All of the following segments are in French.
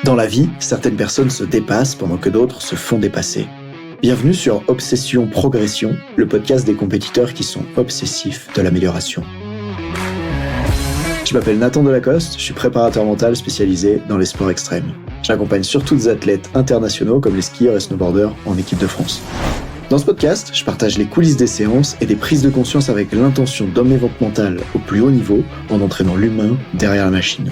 Dans la vie, certaines personnes se dépassent pendant que d'autres se font dépasser. Bienvenue sur Obsession Progression, le podcast des compétiteurs qui sont obsessifs de l'amélioration. Je m'appelle Nathan Delacoste, je suis préparateur mental spécialisé dans les sports extrêmes. J'accompagne surtout des athlètes internationaux comme les skieurs et snowboarders en équipe de France. Dans ce podcast, je partage les coulisses des séances et des prises de conscience avec l'intention d'emmener votre mental au plus haut niveau en entraînant l'humain derrière la machine.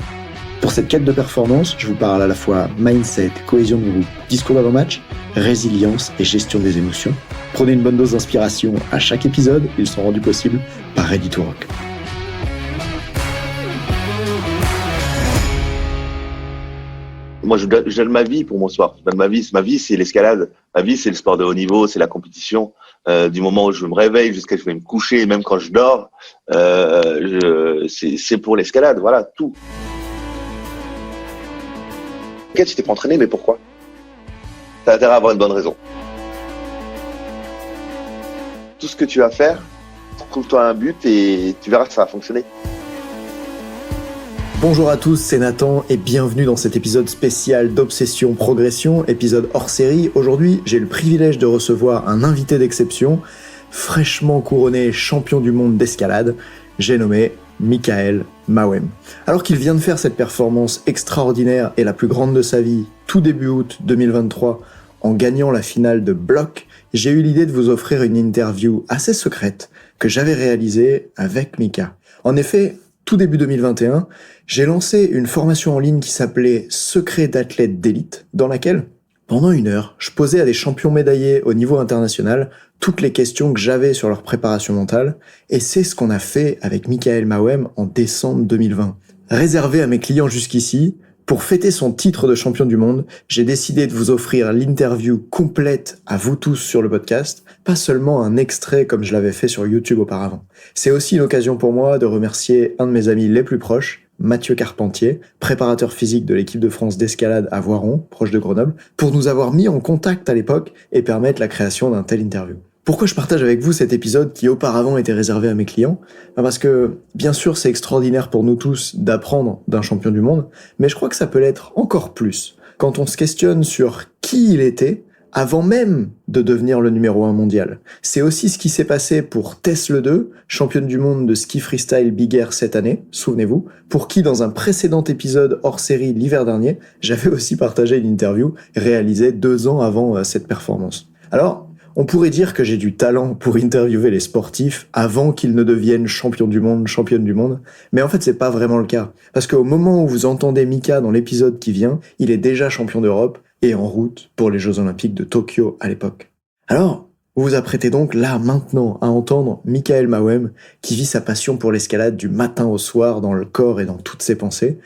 Pour cette quête de performance, je vous parle à la fois mindset, cohésion de groupe, discours d'avant-match, résilience et gestion des émotions. Prenez une bonne dose d'inspiration à chaque épisode, ils sont rendus possibles par Ready to Rock. Moi, je donne ma vie pour mon sport. Je donne ma vie, c'est l'escalade. Ma vie, c'est le sport de haut niveau, c'est la compétition. Du moment où je me réveille jusqu'à ce que je vais me coucher, même quand je dors, c'est pour l'escalade. Voilà, tout. Ok, tu t'es pas entraîné, mais pourquoi? T'as intérêt à avoir une bonne raison. Tout ce que tu vas faire, trouve-toi un but et tu verras que ça va fonctionner. Bonjour à tous, c'est Nathan et bienvenue dans cet épisode spécial d'Obsession Progression, épisode hors série. Aujourd'hui, j'ai le privilège de recevoir un invité d'exception, fraîchement couronné champion du monde d'escalade, j'ai nommé Mikael Mawem. Alors qu'il vient de faire cette performance extraordinaire et la plus grande de sa vie, tout début août 2023, en gagnant la finale de bloc, j'ai eu l'idée de vous offrir une interview assez secrète que j'avais réalisée avec Mika. En effet, tout début 2021, j'ai lancé une formation en ligne qui s'appelait Secret d'athlète d'élite, dans laquelle, pendant 1 heure, je posais à des champions médaillés au niveau international toutes les questions que j'avais sur leur préparation mentale, et c'est ce qu'on a fait avec Mikael Mawem en décembre 2020. Réservé à mes clients jusqu'ici, pour fêter son titre de champion du monde, j'ai décidé de vous offrir l'interview complète à vous tous sur le podcast, pas seulement un extrait comme je l'avais fait sur YouTube auparavant. C'est aussi une occasion pour moi de remercier un de mes amis les plus proches, Mathieu Carpentier, préparateur physique de l'équipe de France d'escalade à Voiron, proche de Grenoble, pour nous avoir mis en contact à l'époque et permettre la création d'un tel interview. Pourquoi je partage avec vous cet épisode qui auparavant était réservé à mes clients? Parce que, bien sûr, c'est extraordinaire pour nous tous d'apprendre d'un champion du monde, mais je crois que ça peut l'être encore plus quand on se questionne sur qui il était avant même de devenir le numéro 1 mondial. C'est aussi ce qui s'est passé pour Tess Le 2, championne du monde de ski freestyle Big Air cette année, souvenez-vous, pour qui dans un précédent épisode hors série l'hiver dernier, j'avais aussi partagé une interview réalisée 2 ans avant cette performance. Alors, on pourrait dire que j'ai du talent pour interviewer les sportifs avant qu'ils ne deviennent champions du monde, championnes du monde, mais en fait c'est pas vraiment le cas. Parce qu'au moment où vous entendez Mika dans l'épisode qui vient, il est déjà champion d'Europe et en route pour les Jeux Olympiques de Tokyo à l'époque. Alors, vous vous apprêtez donc là maintenant à entendre Mikael Mawem qui vit sa passion pour l'escalade du matin au soir dans le corps et dans toutes ses pensées.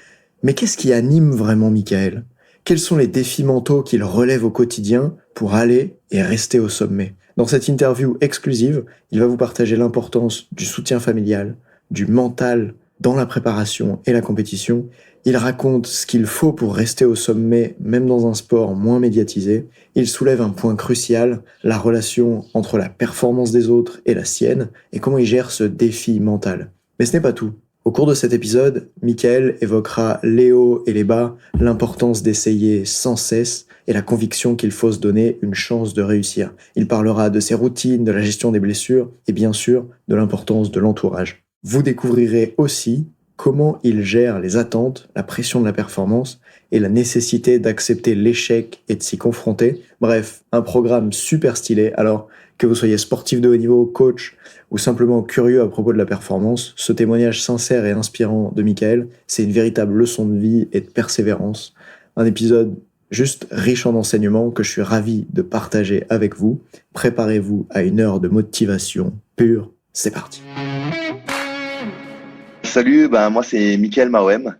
Mais qu'est-ce qui anime vraiment Mikael ? Quels sont les défis mentaux qu'il relève au quotidien pour aller et rester au sommet? Dans cette interview exclusive, il va vous partager l'importance du soutien familial, du mental dans la préparation et la compétition. Il raconte ce qu'il faut pour rester au sommet, même dans un sport moins médiatisé. Il soulève un point crucial, la relation entre la performance des autres et la sienne, et comment il gère ce défi mental. Mais ce n'est pas tout. Au cours de cet épisode, Mikael évoquera les hauts et les bas, l'importance d'essayer sans cesse et la conviction qu'il faut se donner une chance de réussir. Il parlera de ses routines, de la gestion des blessures et bien sûr de l'importance de l'entourage. Vous découvrirez aussi comment il gère les attentes, la pression de la performance et la nécessité d'accepter l'échec et de s'y confronter. Bref, un programme super stylé. Alors, que vous soyez sportif de haut niveau, coach ou simplement curieux à propos de la performance, ce témoignage sincère et inspirant de Mikael, c'est une véritable leçon de vie et de persévérance. Un épisode juste riche en enseignements que je suis ravi de partager avec vous. Préparez-vous à 1 heure de motivation pure. C'est parti. Salut, moi c'est Mikael Mawem.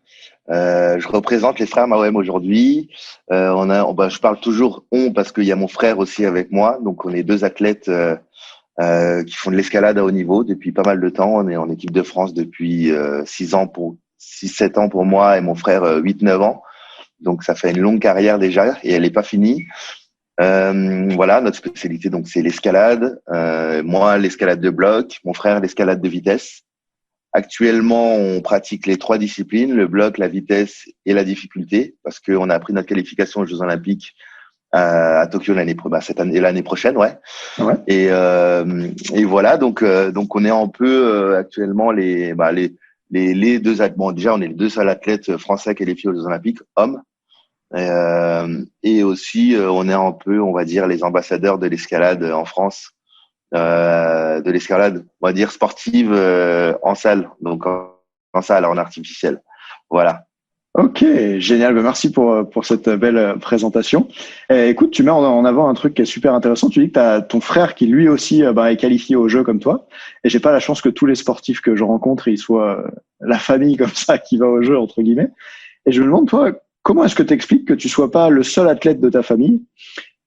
Je représente les frères Mawem aujourd'hui. Je parle toujours on parce qu'il y a mon frère aussi avec moi. Donc on est 2 athlètes qui font de l'escalade à haut niveau depuis pas mal de temps. On est en équipe de France depuis 6-7 ans pour moi et mon frère 8-9 ans. Donc ça fait une longue carrière déjà et elle n'est pas finie. Voilà, notre spécialité donc c'est l'escalade. Moi l'escalade de bloc, mon frère l'escalade de vitesse. Actuellement, on pratique les 3 disciplines, le bloc, la vitesse et la difficulté, parce qu'on a pris notre qualification aux Jeux Olympiques à Tokyo cette année, l'année prochaine, ouais. Ouais. Et voilà, donc on est un peu actuellement les deux bon, déjà on est les deux seuls athlètes français qualifiés aux Jeux Olympiques hommes, et aussi on est un peu, on va dire, les ambassadeurs de l'escalade en France, de l'escalade, on va dire sportive, en salle, donc en salle, en artificiel, voilà. Ok, génial. Merci pour cette belle présentation. Écoute, tu mets en avant un truc qui est super intéressant. Tu dis que tu as ton frère qui lui aussi est qualifié au jeu comme toi. Et j'ai pas la chance que tous les sportifs que je rencontre, ils soient la famille comme ça qui va au jeu, entre guillemets. Et je me demande, toi, comment est-ce que tu expliques que tu sois pas le seul athlète de ta famille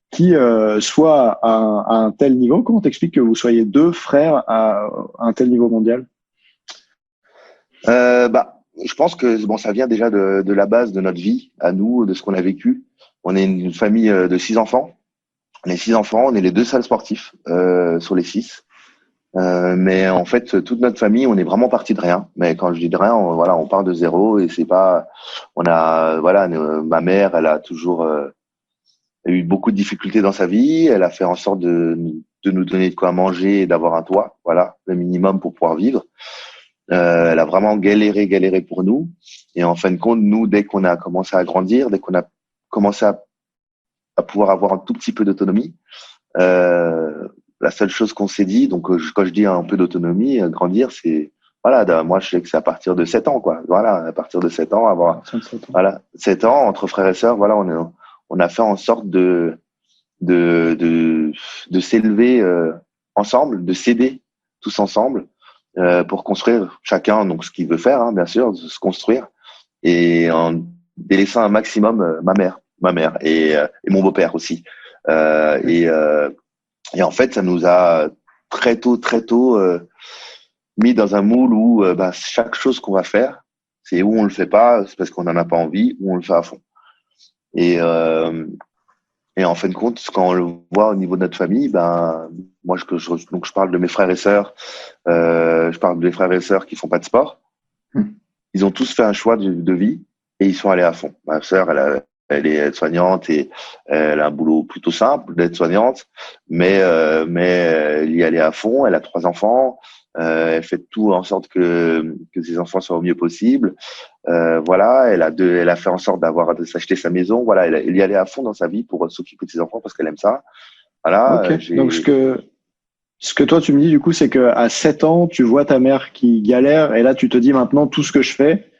qui soit à un tel niveau? Comment t'expliques que vous soyez deux frères à un tel niveau mondial? Je pense que bon, ça vient déjà de la base de notre vie, à nous, de ce qu'on a vécu. On est une famille de 6 enfants. On est 6 enfants, on est les deux seuls sportifs sur les 6. Mais en fait, toute notre famille, on est vraiment parti de rien. Mais quand je dis de rien, on part de zéro et c'est pas. Ma mère, elle a toujours eu beaucoup de difficultés dans sa vie. Elle a fait en sorte de nous donner de quoi manger et d'avoir un toit, voilà, le minimum pour pouvoir vivre. Elle a vraiment galéré pour nous. Et en fin de compte, nous, dès qu'on a commencé à grandir, dès qu'on a commencé à pouvoir avoir un tout petit peu d'autonomie, la seule chose qu'on s'est dit, donc quand je dis un peu d'autonomie, grandir, c'est voilà, moi je sais que c'est à partir de 7 ans, quoi. Voilà, à partir de 7 ans, avoir 7 ans entre frères et sœurs, voilà, on a fait en sorte de s'élever ensemble, de s'aider tous ensemble. Pour construire chacun donc ce qu'il veut faire, hein, bien sûr, de se construire, et en délaissant un maximum ma mère et mon beau-père aussi. Et en fait, ça nous a très tôt mis dans un moule où chaque chose qu'on va faire, c'est où on le fait pas, c'est parce qu'on en a pas envie, ou on le fait à fond. Et en fin de compte, quand on le voit au niveau de notre famille, moi, donc je parle de mes frères et sœurs, je parle des frères et sœurs qui font pas de sport. Ils ont tous fait un choix de vie et ils sont allés à fond. Ma sœur, elle est aide-soignante et elle a un boulot plutôt simple d'aide-soignante, mais elle y allait à fond. Elle a 3 enfants. Elle fait tout en sorte que ses enfants soient au mieux possible. Voilà, elle a fait en sorte de s'acheter sa maison. Voilà, elle y allait à fond dans sa vie pour s'occuper de ses enfants parce qu'elle aime ça. Voilà. Okay. Donc ce que toi tu me dis du coup, c'est que à 7 ans, tu vois ta mère qui galère et là tu te dis maintenant tout ce que je fais,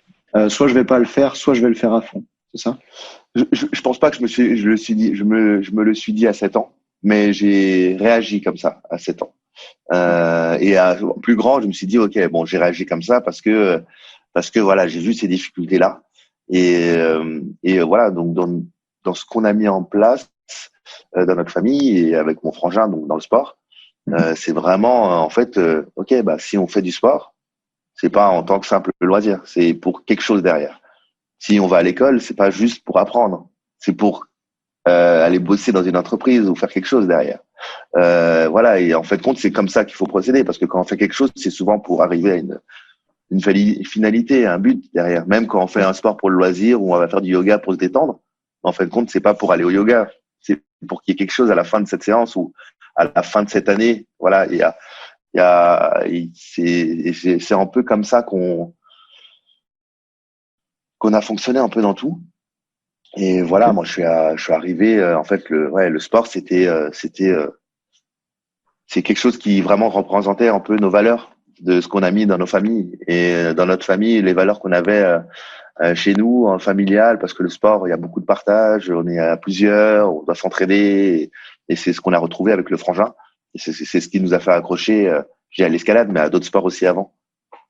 soit je vais pas le faire, soit je vais le faire à fond. C'est ça? Je pense pas que je me le suis dit à 7 ans, mais j'ai réagi comme ça à 7 ans. Et plus grand, je me suis dit ok, bon, j'ai réagi comme ça parce que voilà, j'ai vu ces difficultés là et voilà, donc dans ce qu'on a mis en place dans notre famille et avec mon frangin, donc dans le sport, c'est vraiment en fait ok, si on fait du sport, c'est pas en tant que simple loisir, c'est pour quelque chose derrière. Si on va à l'école, c'est pas juste pour apprendre, c'est pour aller bosser dans une entreprise ou faire quelque chose derrière. Voilà, et en fait compte, c'est comme ça qu'il faut procéder, parce que quand on fait quelque chose, c'est souvent pour arriver à une finalité, un but derrière. Même quand on fait un sport pour le loisir ou on va faire du yoga pour se détendre, en fin de compte, c'est pas pour aller au yoga, c'est pour qu'il y ait quelque chose à la fin de cette séance ou à la fin de cette année. Voilà, c'est un peu comme ça qu'on a fonctionné un peu dans tout. Et voilà, moi je suis arrivé en fait le sport c'est quelque chose qui vraiment représentait un peu nos valeurs de ce qu'on a mis dans nos familles et dans notre famille, les valeurs qu'on avait chez nous en familial, parce que le sport, il y a beaucoup de partage, on est à plusieurs, on doit s'entraider et c'est ce qu'on a retrouvé avec le frangin. Et c'est ce qui nous a fait accrocher à l'escalade, mais à d'autres sports aussi avant.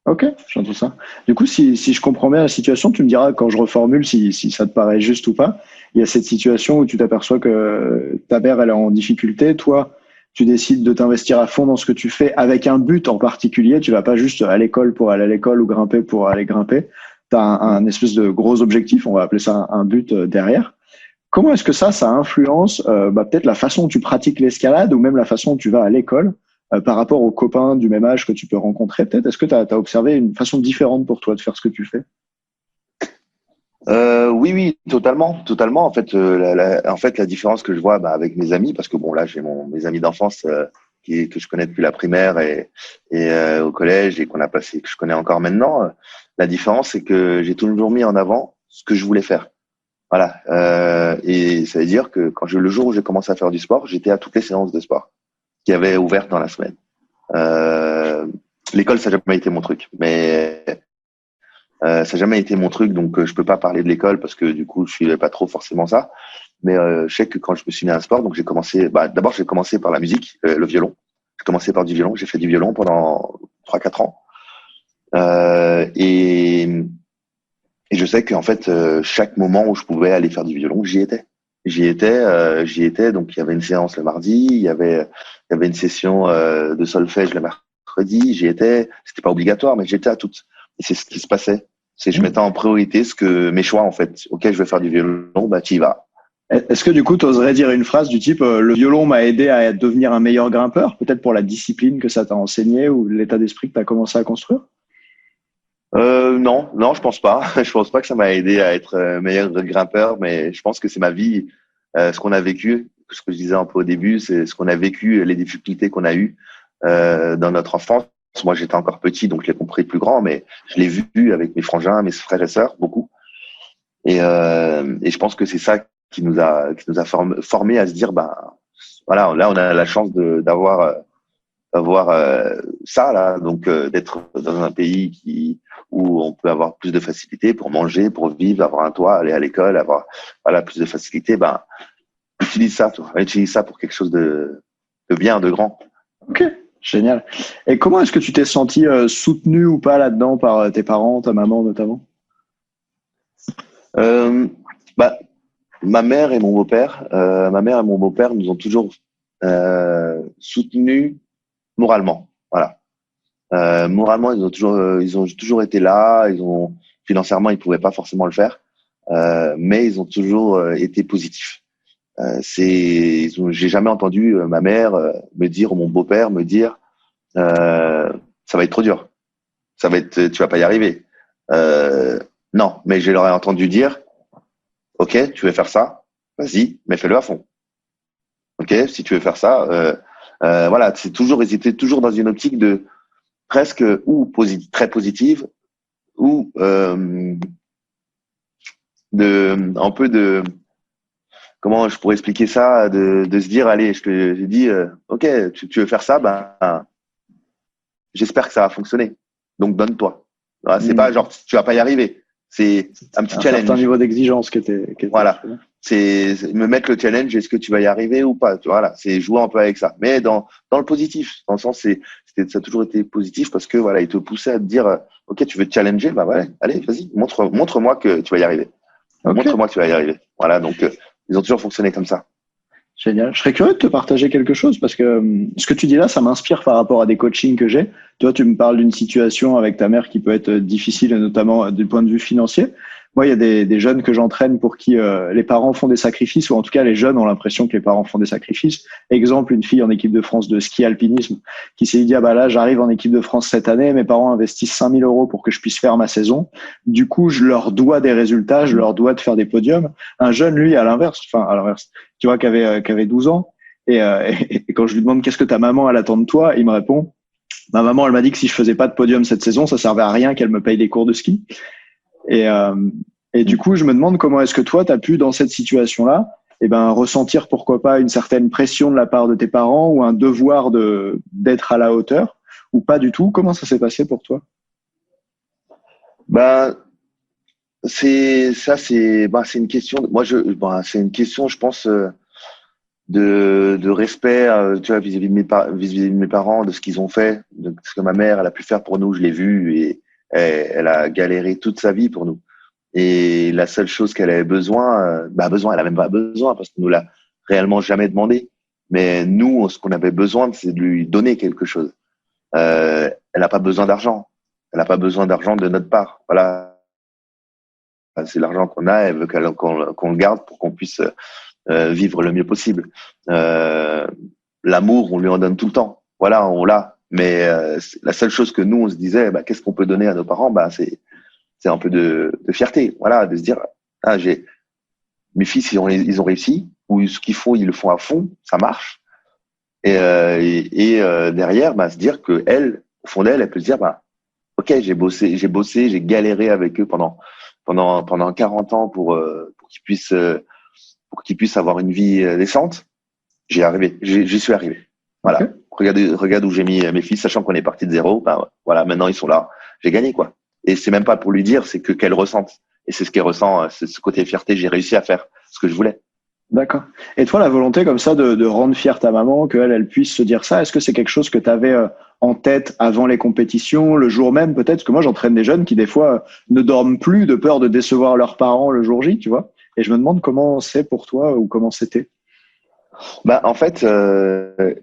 Ok, j'entends ça. Du coup, si je comprends bien la situation, tu me diras quand je reformule si ça te paraît juste ou pas. Il y a cette situation où tu t'aperçois que ta mère, elle est en difficulté. Toi, tu décides de t'investir à fond dans ce que tu fais avec un but en particulier. Tu vas pas juste à l'école pour aller à l'école ou grimper pour aller grimper. Tu as un espèce de gros objectif, on va appeler ça un but derrière. Comment est-ce que ça influence peut-être la façon dont tu pratiques l'escalade ou même la façon dont tu vas à l'école par rapport aux copains du même âge que tu peux rencontrer peut-être? Est-ce que tu as observé une façon différente pour toi de faire ce que tu fais? Oui, oui, totalement, totalement. En fait, la différence que je vois avec mes amis, parce que bon, là, j'ai mes amis d'enfance que je connais depuis la primaire et au collège et qu'on a passé, que je connais encore maintenant. La différence, c'est que j'ai toujours mis en avant ce que je voulais faire. Voilà. Et ça veut dire que le jour où j'ai commencé à faire du sport, j'étais à toutes les séances de sport qui avaient ouvertes dans la semaine. L'école, ça n'a jamais été mon truc, mais ça n'a jamais été mon truc, donc je peux pas parler de l'école parce que du coup, je suivais pas trop forcément ça. Mais je sais que quand je me suis mis à un sport, donc j'ai commencé. D'abord, j'ai commencé par la musique, le violon. J'ai commencé par du violon. J'ai fait du violon pendant 3-4 ans. Euh, et, et je sais qu'en fait, chaque moment où je pouvais aller faire du violon, j'y étais. J'y étais. Donc il y avait une séance le mardi, il y avait une session de solfège le mercredi. J'y étais. C'était pas obligatoire, mais j'étais à toutes. Et c'est ce qui se passait. Je mettais en priorité mes choix en fait. Ok, je veux faire du violon, tu y vas. Est-ce que du coup, tu oserais dire une phrase du type le violon m'a aidé à devenir un meilleur grimpeur, peut-être pour la discipline que ça t'a enseigné ou l'état d'esprit que tu as commencé à construire? Non, non, je pense pas. Je pense pas que ça m'a aidé à être meilleur grimpeur, mais je pense que c'est ma vie, ce qu'on a vécu, ce que je disais un peu au début, c'est ce qu'on a vécu, les difficultés qu'on a eues dans notre enfance. Moi, j'étais encore petit, donc je l'ai compris plus grand, mais je l'ai vu avec mes frangins, mes frères et sœurs, beaucoup. Et je pense que c'est ça qui nous a formé à se dire, voilà, là, on a la chance d'avoir ça là, donc d'être dans un pays où on peut avoir plus de facilité pour manger, pour vivre, avoir un toit, aller à l'école, avoir voilà plus de facilité. Utilise ça pour quelque chose de bien, de grand. Ok, génial. Et comment est-ce que tu t'es senti soutenu ou pas là-dedans par tes parents, ta maman notamment? Euh, bah, ma mère et mon beau-père, nous ont toujours soutenus moralement. Voilà. Moralement, ils ont toujours été là. Financièrement, ils pouvaient pas forcément le faire, mais ils ont toujours été positifs. J'ai jamais entendu ma mère me dire ou mon beau-père me dire, ça va être trop dur, tu vas pas y arriver. Non, mais je leur ai entendu dire, ok, tu veux faire ça, vas-y, mais fais-le à fond. Ok, si tu veux faire ça, voilà, ils étaient toujours dans une optique de presque ou très positive ou un peu de comment je pourrais expliquer ça, de se dire allez, j'ai dit ok, tu veux faire ça, j'espère que ça va fonctionner, donc donne-toi. Voilà, c'est pas genre tu vas pas y arriver, c'est un petit challenge. Un certain niveau d'exigence qui était voilà. C'est me mettre le challenge, est-ce que tu vas y arriver ou pas? Voilà, c'est jouer un peu avec ça, mais dans le positif, dans le sens ça a toujours été positif parce que voilà, il te poussait à te dire ok, tu veux te challenger, ouais, allez, vas-y, montre-moi que tu vas y arriver. Okay. Montre-moi que tu vas y arriver. Voilà, donc ils ont toujours fonctionné comme ça. Génial. Je serais curieux de te partager quelque chose parce que ce que tu dis là, ça m'inspire par rapport à des coachings que j'ai. Toi, tu me parles d'une situation avec ta mère qui peut être difficile, notamment du point de vue financier. Moi, il y a des jeunes que j'entraîne pour qui les parents font des sacrifices, ou en tout cas les jeunes ont l'impression que les parents font des sacrifices. Exemple, une fille en équipe de France de ski alpinisme qui s'est dit, là, j'arrive en équipe de France cette année, mes parents investissent 5 000 € pour que je puisse faire ma saison. Du coup, je leur dois des résultats, je leur dois de faire des podiums. Un jeune, lui, à l'inverse, tu vois, qui avait 12 ans. Et quand je lui demande qu'est-ce que ta maman elle attend de toi, il me répond, ma maman elle m'a dit que si je faisais pas de podium cette saison, ça servait à rien qu'elle me paye des cours de ski. Et du coup, je me demande comment est-ce que toi, tu as pu, dans cette situation-là, ressentir pourquoi pas une certaine pression de la part de tes parents ou un devoir d'être à la hauteur ou pas du tout. Comment ça s'est passé pour toi? C'est une question. C'est une question, je pense, de respect, tu vois, vis-à-vis de mes parents, de ce qu'ils ont fait, de ce que ma mère elle a pu faire pour nous. Je l'ai vu et elle a galéré toute sa vie pour nous. Et la seule chose qu'elle avait besoin, elle a même pas besoin parce qu'on nous l'a réellement jamais demandé. Mais nous, ce qu'on avait besoin, c'est de lui donner quelque chose. Elle n'a pas besoin d'argent. Elle n'a pas besoin d'argent de notre part. Voilà. C'est l'argent qu'on a, elle veut qu'on le garde pour qu'on puisse vivre le mieux possible. L'amour, on lui en donne tout le temps. voilà, on l'a. Mais la seule chose que nous, on se disait, qu'est-ce qu'on peut donner à nos parents? C'est un peu de fierté, voilà, de se dire, ah, mes fils, ils ont réussi, ou ce qu'ils font, ils le font à fond, ça marche. Derrière, se dire que elle, au fond d'elle, elle peut se dire, ok, j'ai galéré avec eux pendant 40 ans pour qu'ils puissent avoir une vie décente. J'y suis arrivé. Voilà. Ok. Regarde où j'ai mis mes fils, sachant qu'on est parti de zéro. Voilà, maintenant ils sont là. J'ai gagné, quoi. Et c'est même pas pour lui dire, c'est que qu'elle ressente. Et c'est ce qu'elle ressent, c'est ce côté fierté. J'ai réussi à faire ce que je voulais. D'accord. Et toi, la volonté comme ça de rendre fière ta maman, elle puisse se dire ça, est-ce que c'est quelque chose que tu avais en tête avant les compétitions, le jour même peut-être? Parce que moi, j'entraîne des jeunes qui des fois ne dorment plus de peur de décevoir leurs parents le jour J, tu vois. Et je me demande comment c'est pour toi ou comment c'était. En fait,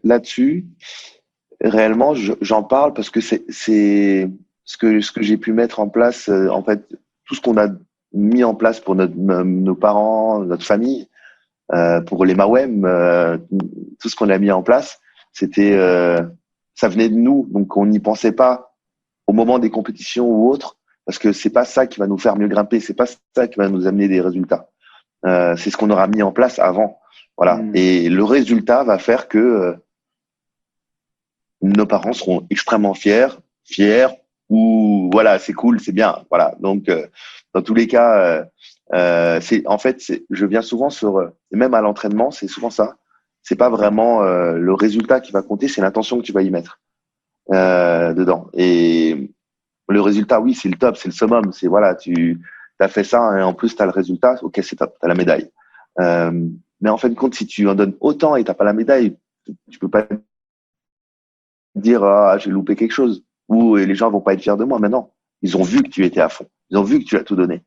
là-dessus, réellement, j'en parle parce que c'est ce que j'ai pu mettre en place. En fait, tout ce qu'on a mis en place pour nos parents, notre famille, pour les Mawem, tout ce qu'on a mis en place, ça venait de nous, donc on n'y pensait pas au moment des compétitions ou autres, parce que c'est pas ça qui va nous faire mieux grimper, c'est pas ça qui va nous amener des résultats. C'est ce qu'on aura mis en place avant, voilà. Et le résultat va faire que nos parents seront extrêmement fiers, ou voilà, c'est cool, c'est bien, voilà. Donc dans tous les cas, je viens souvent et même à l'entraînement, c'est souvent ça. C'est pas vraiment le résultat qui va compter, c'est l'intention que tu vas y mettre dedans. Et le résultat, oui, c'est le top, c'est le summum, c'est voilà, tu as fait ça et en plus tu as le résultat, ok, c'est top, tu as la médaille. Mais en fin de compte, si tu en donnes autant et t'as pas la médaille, tu peux pas dire j'ai loupé quelque chose, ou les gens vont pas être fiers de moi. Mais non, ils ont vu que tu étais à fond, ils ont vu que tu as tout donné,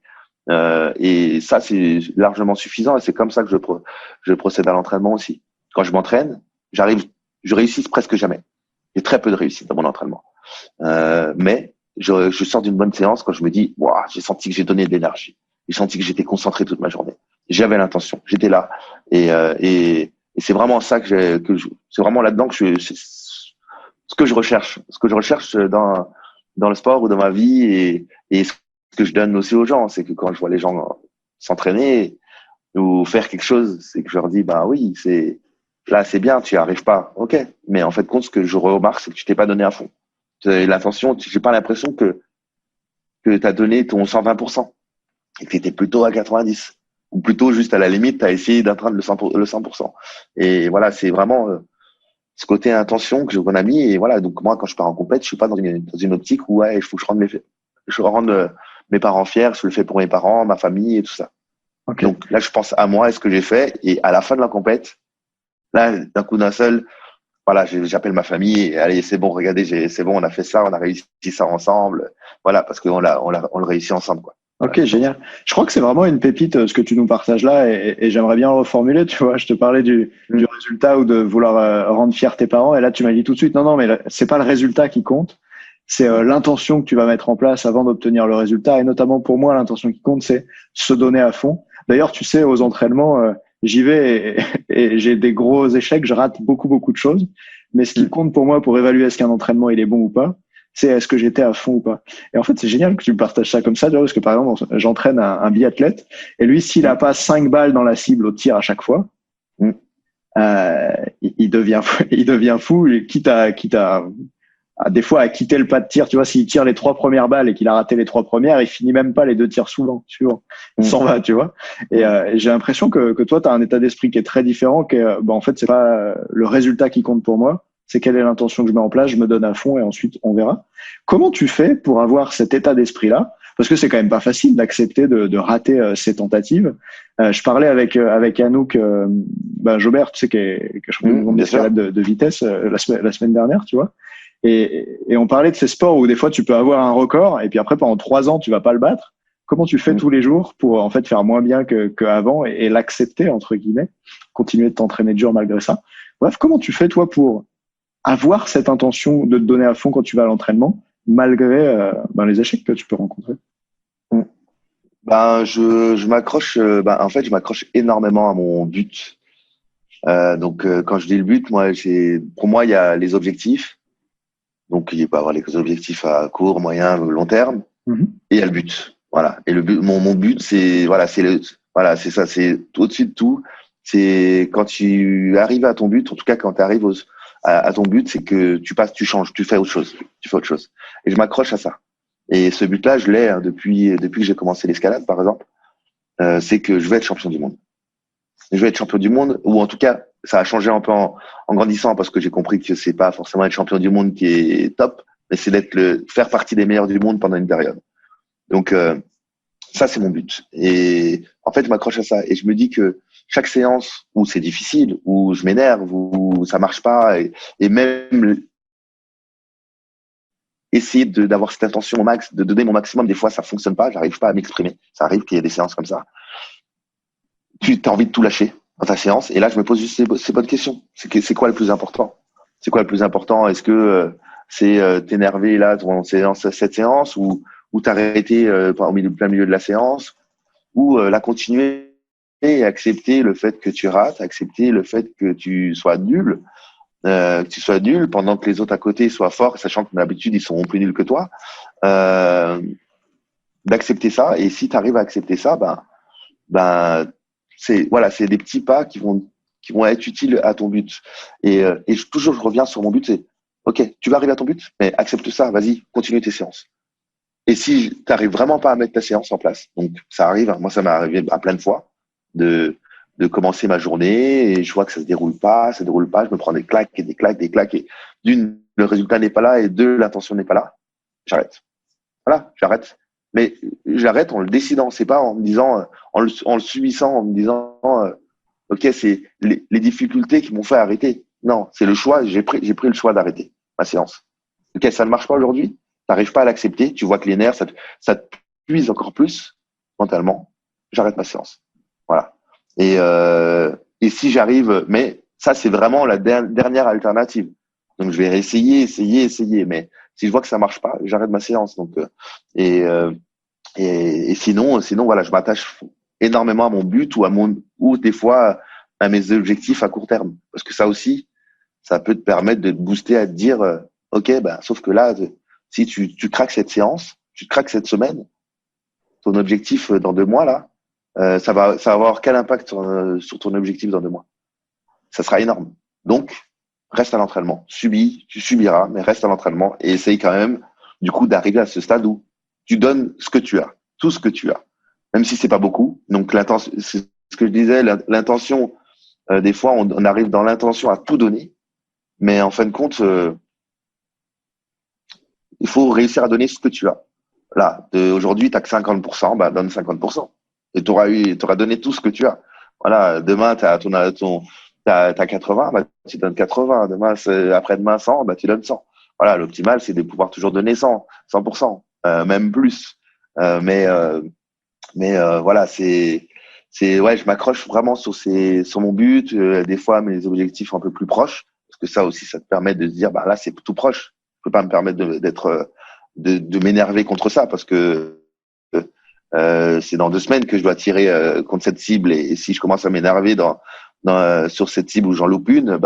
et ça c'est largement suffisant, et c'est comme ça que je procède à l'entraînement aussi. Quand je m'entraîne, je réussis presque jamais. J'ai très peu de réussite dans mon entraînement, mais je sors d'une bonne séance quand je me dis waouh, j'ai senti que j'ai donné de l'énergie, j'ai senti que j'étais concentré toute ma journée, j'avais l'intention, j'étais là, et c'est vraiment ça c'est vraiment là-dedans c'est ce que je recherche dans le sport ou dans ma vie, et ce que je donne aussi aux gens, c'est que quand je vois les gens s'entraîner ou faire quelque chose, c'est que je leur dis, oui, là, c'est bien, tu n'y arrives pas. Ok. Mais en fait, compte, ce que je remarque, c'est que tu t'es pas donné à fond. L'attention, j'ai pas l'impression que tu as donné ton 120% et que tu étais plutôt à 90, ou plutôt juste à la limite, tu as essayé d'atteindre le 100%. Et voilà, c'est vraiment ce côté intention qu'on a mis. Et voilà, donc moi, quand je pars en compète, je suis pas dans une optique où il faut que je rende mes parents fiers, je le fais pour mes parents, ma famille et tout ça. Okay. Donc là, je pense à moi et ce que j'ai fait, et à la fin de la compète, là, d'un coup d'un seul, voilà, j'appelle ma famille et allez, c'est bon, regardez, c'est bon, on a fait ça, on a réussi ça ensemble, voilà, parce qu'on le réussit ensemble, quoi. Ok, voilà. Génial. Je crois que c'est vraiment une pépite ce que tu nous partages là, et j'aimerais bien le reformuler. Tu vois, je te parlais du résultat ou de vouloir rendre fiers tes parents, et là tu m'as dit tout de suite non, mais c'est pas le résultat qui compte, c'est l'intention que tu vas mettre en place avant d'obtenir le résultat, et notamment pour moi, l'intention qui compte, c'est se donner à fond. D'ailleurs, tu sais, aux entraînements, j'y vais et j'ai des gros échecs, je rate beaucoup de choses, mais ce qui compte pour moi pour évaluer est-ce qu'un entraînement il est bon ou pas, c'est est-ce que j'étais à fond ou pas. Et en fait, c'est génial que tu me partages ça comme ça, parce que par exemple, j'entraîne un biathlète, et lui, s'il a pas 5 balles dans la cible au tir à chaque fois, il devient fou, quitte à des fois à quitter le pas de tir. Tu vois, s'il tire les 3 premières balles et qu'il a raté les 3 premières, il finit même pas les 2 tirs suivants. Il s'en va, tu vois. Et j'ai l'impression que toi, tu as un état d'esprit qui est très différent, en fait, c'est pas le résultat qui compte pour moi, c'est quelle est l'intention que je mets en place, je me donne à fond et ensuite on verra. Comment tu fais pour avoir cet état d'esprit-là? Parce que c'est quand même pas facile d'accepter de rater ces tentatives. Je parlais avec Anouk Jobert, tu sais, qui est champion du monde d'escalade de vitesse la semaine dernière, tu vois. Et on parlait de ces sports où des fois tu peux avoir un record et puis après pendant 3 ans tu vas pas le battre. Comment tu fais tous les jours pour en fait faire moins bien qu'avant et l'accepter entre guillemets, continuer de t'entraîner dur malgré ça. Bref, comment tu fais toi pour avoir cette intention de te donner à fond quand tu vas à l'entraînement malgré les échecs que tu peux rencontrer? Je m'accroche. En fait, je m'accroche énormément à mon but. Quand je dis le but, pour moi, il y a les objectifs. Donc, il peut y avoir les objectifs à court, moyen, long terme. Et il y a le but. Voilà. Et le but, mon but, c'est ça, c'est au-dessus de tout. C'est quand tu arrives à ton but, en tout cas, quand tu arrives à ton but, c'est que tu changes, tu fais autre chose. Et je m'accroche à ça. Et ce but-là, je l'ai depuis que j'ai commencé l'escalade, par exemple. C'est que je vais être champion du monde. Je vais être champion du monde, ou en tout cas, ça a changé un peu en grandissant parce que j'ai compris que c'est pas forcément être champion du monde qui est top, mais c'est faire partie des meilleurs du monde pendant une période. Donc, ça, c'est mon but. Et en fait, je m'accroche à ça et je me dis que chaque séance où c'est difficile, où je m'énerve, où ça marche pas, et même essayer d'avoir cette intention au max, de donner mon maximum, des fois, ça fonctionne pas, j'arrive pas à m'exprimer. Ça arrive qu'il y ait des séances comme ça. Tu as envie de tout lâcher dans ta séance. Et là, je me pose juste ces bonnes questions. C'est quoi le plus important? C'est quoi le plus important? Est-ce que c'est t'énerver là dans cette séance ou t'arrêter plein milieu de la séance ou la continuer et accepter le fait que tu rates, accepter le fait que tu sois nul, pendant que les autres à côté soient forts, sachant que d'habitude ils seront plus nuls que toi. D'accepter ça. Et si tu arrives à accepter ça, c'est des petits pas qui vont être utiles à ton but. Et toujours je reviens sur mon but, c'est ok, tu vas arriver à ton but, mais accepte ça, vas-y, continue tes séances. Et si tu n'arrives vraiment pas à mettre ta séance en place, donc ça arrive, moi ça m'est arrivé à plein de fois de commencer ma journée et je vois que ça se déroule pas, je me prends des claques et des claques et d'une, le résultat n'est pas là et deux, l'intention n'est pas là, j'arrête. Voilà, j'arrête. Mais j'arrête en le décidant, c'est pas en me disant, en le subissant, en me disant, ok, c'est les difficultés qui m'ont fait arrêter. Non, c'est le choix, j'ai pris le choix d'arrêter ma séance. Ok, ça ne marche pas aujourd'hui, t'arrives pas à l'accepter, tu vois que les nerfs, ça te puise encore plus mentalement, j'arrête ma séance. Voilà. Et si j'arrive, mais ça, c'est vraiment la dernière alternative. Donc, je vais essayer, mais si je vois que ça marche pas, j'arrête ma séance. Donc, et sinon, voilà, je m'attache énormément à mon but ou des fois à mes objectifs à court terme. Parce que ça aussi, ça peut te permettre de te booster à te dire, ok, sauf que là, si tu craques cette séance, tu craques cette semaine, ton objectif dans 2 mois là, ça va avoir quel impact sur ton objectif dans 2 mois? Ça sera énorme. Donc, reste à l'entraînement. Tu subiras, mais reste à l'entraînement et essaye quand même, du coup, d'arriver à ce stade où tu donnes ce que tu as, tout ce que tu as, même si c'est pas beaucoup. Donc, l'intention, c'est ce que je disais, l'intention, des fois, on arrive dans l'intention à tout donner, mais en fin de compte, il faut réussir à donner ce que tu as. Là, aujourd'hui, tu n'as que 50%, donne 50%. Et tu auras donné tout ce que tu as. Voilà, demain, t'as 80, tu donnes 80. Demain, après-demain, 100, tu donnes 100. Voilà, l'optimal, c'est de pouvoir toujours donner 100%, même plus. Mais voilà, ouais, je m'accroche vraiment sur mon but, des fois mes objectifs un peu plus proches, parce que ça aussi, ça te permet de se dire, là, c'est tout proche. Je peux pas me permettre de m'énerver contre ça, parce que c'est dans 2 semaines que je dois tirer contre cette cible, et si je commence à m'énerver sur cette cible où j'en loupe une,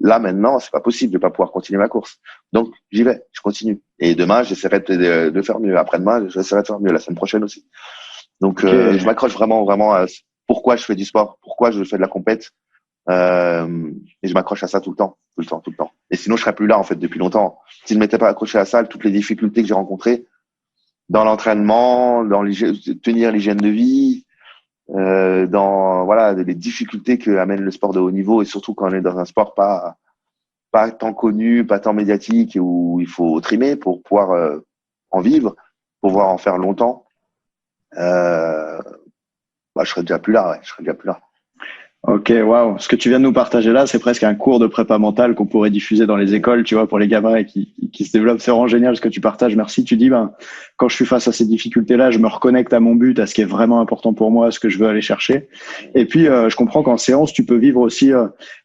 là maintenant c'est pas possible, je vais pas pouvoir continuer ma course. Donc j'y vais, je continue. Et demain j'essaierai de faire mieux. Après-demain j'essaierai de faire mieux. La semaine prochaine aussi. Donc je m'accroche vraiment à pourquoi je fais du sport, pourquoi je fais de la compète, et je m'accroche à ça tout le temps. Et sinon je serais plus là en fait depuis longtemps. Si je m'étais pas accroché à ça, toutes les difficultés que j'ai rencontrées dans l'entraînement, tenir l'hygiène de vie, dans les difficultés que amène le sport de haut niveau, et surtout quand on est dans un sport pas tant connu, pas tant médiatique, et où il faut trimer pour pouvoir en vivre, pour pouvoir en faire longtemps. Je serais déjà plus là, Ok, waouh. Ce que tu viens de nous partager là, c'est presque un cours de prépa mentale qu'on pourrait diffuser dans les écoles, tu vois, pour les gamins qui se développent. C'est vraiment génial ce que tu partages. Merci. Tu dis, quand je suis face à ces difficultés-là, je me reconnecte à mon but, à ce qui est vraiment important pour moi, à ce que je veux aller chercher. Et puis, je comprends qu'en séance, tu peux vivre aussi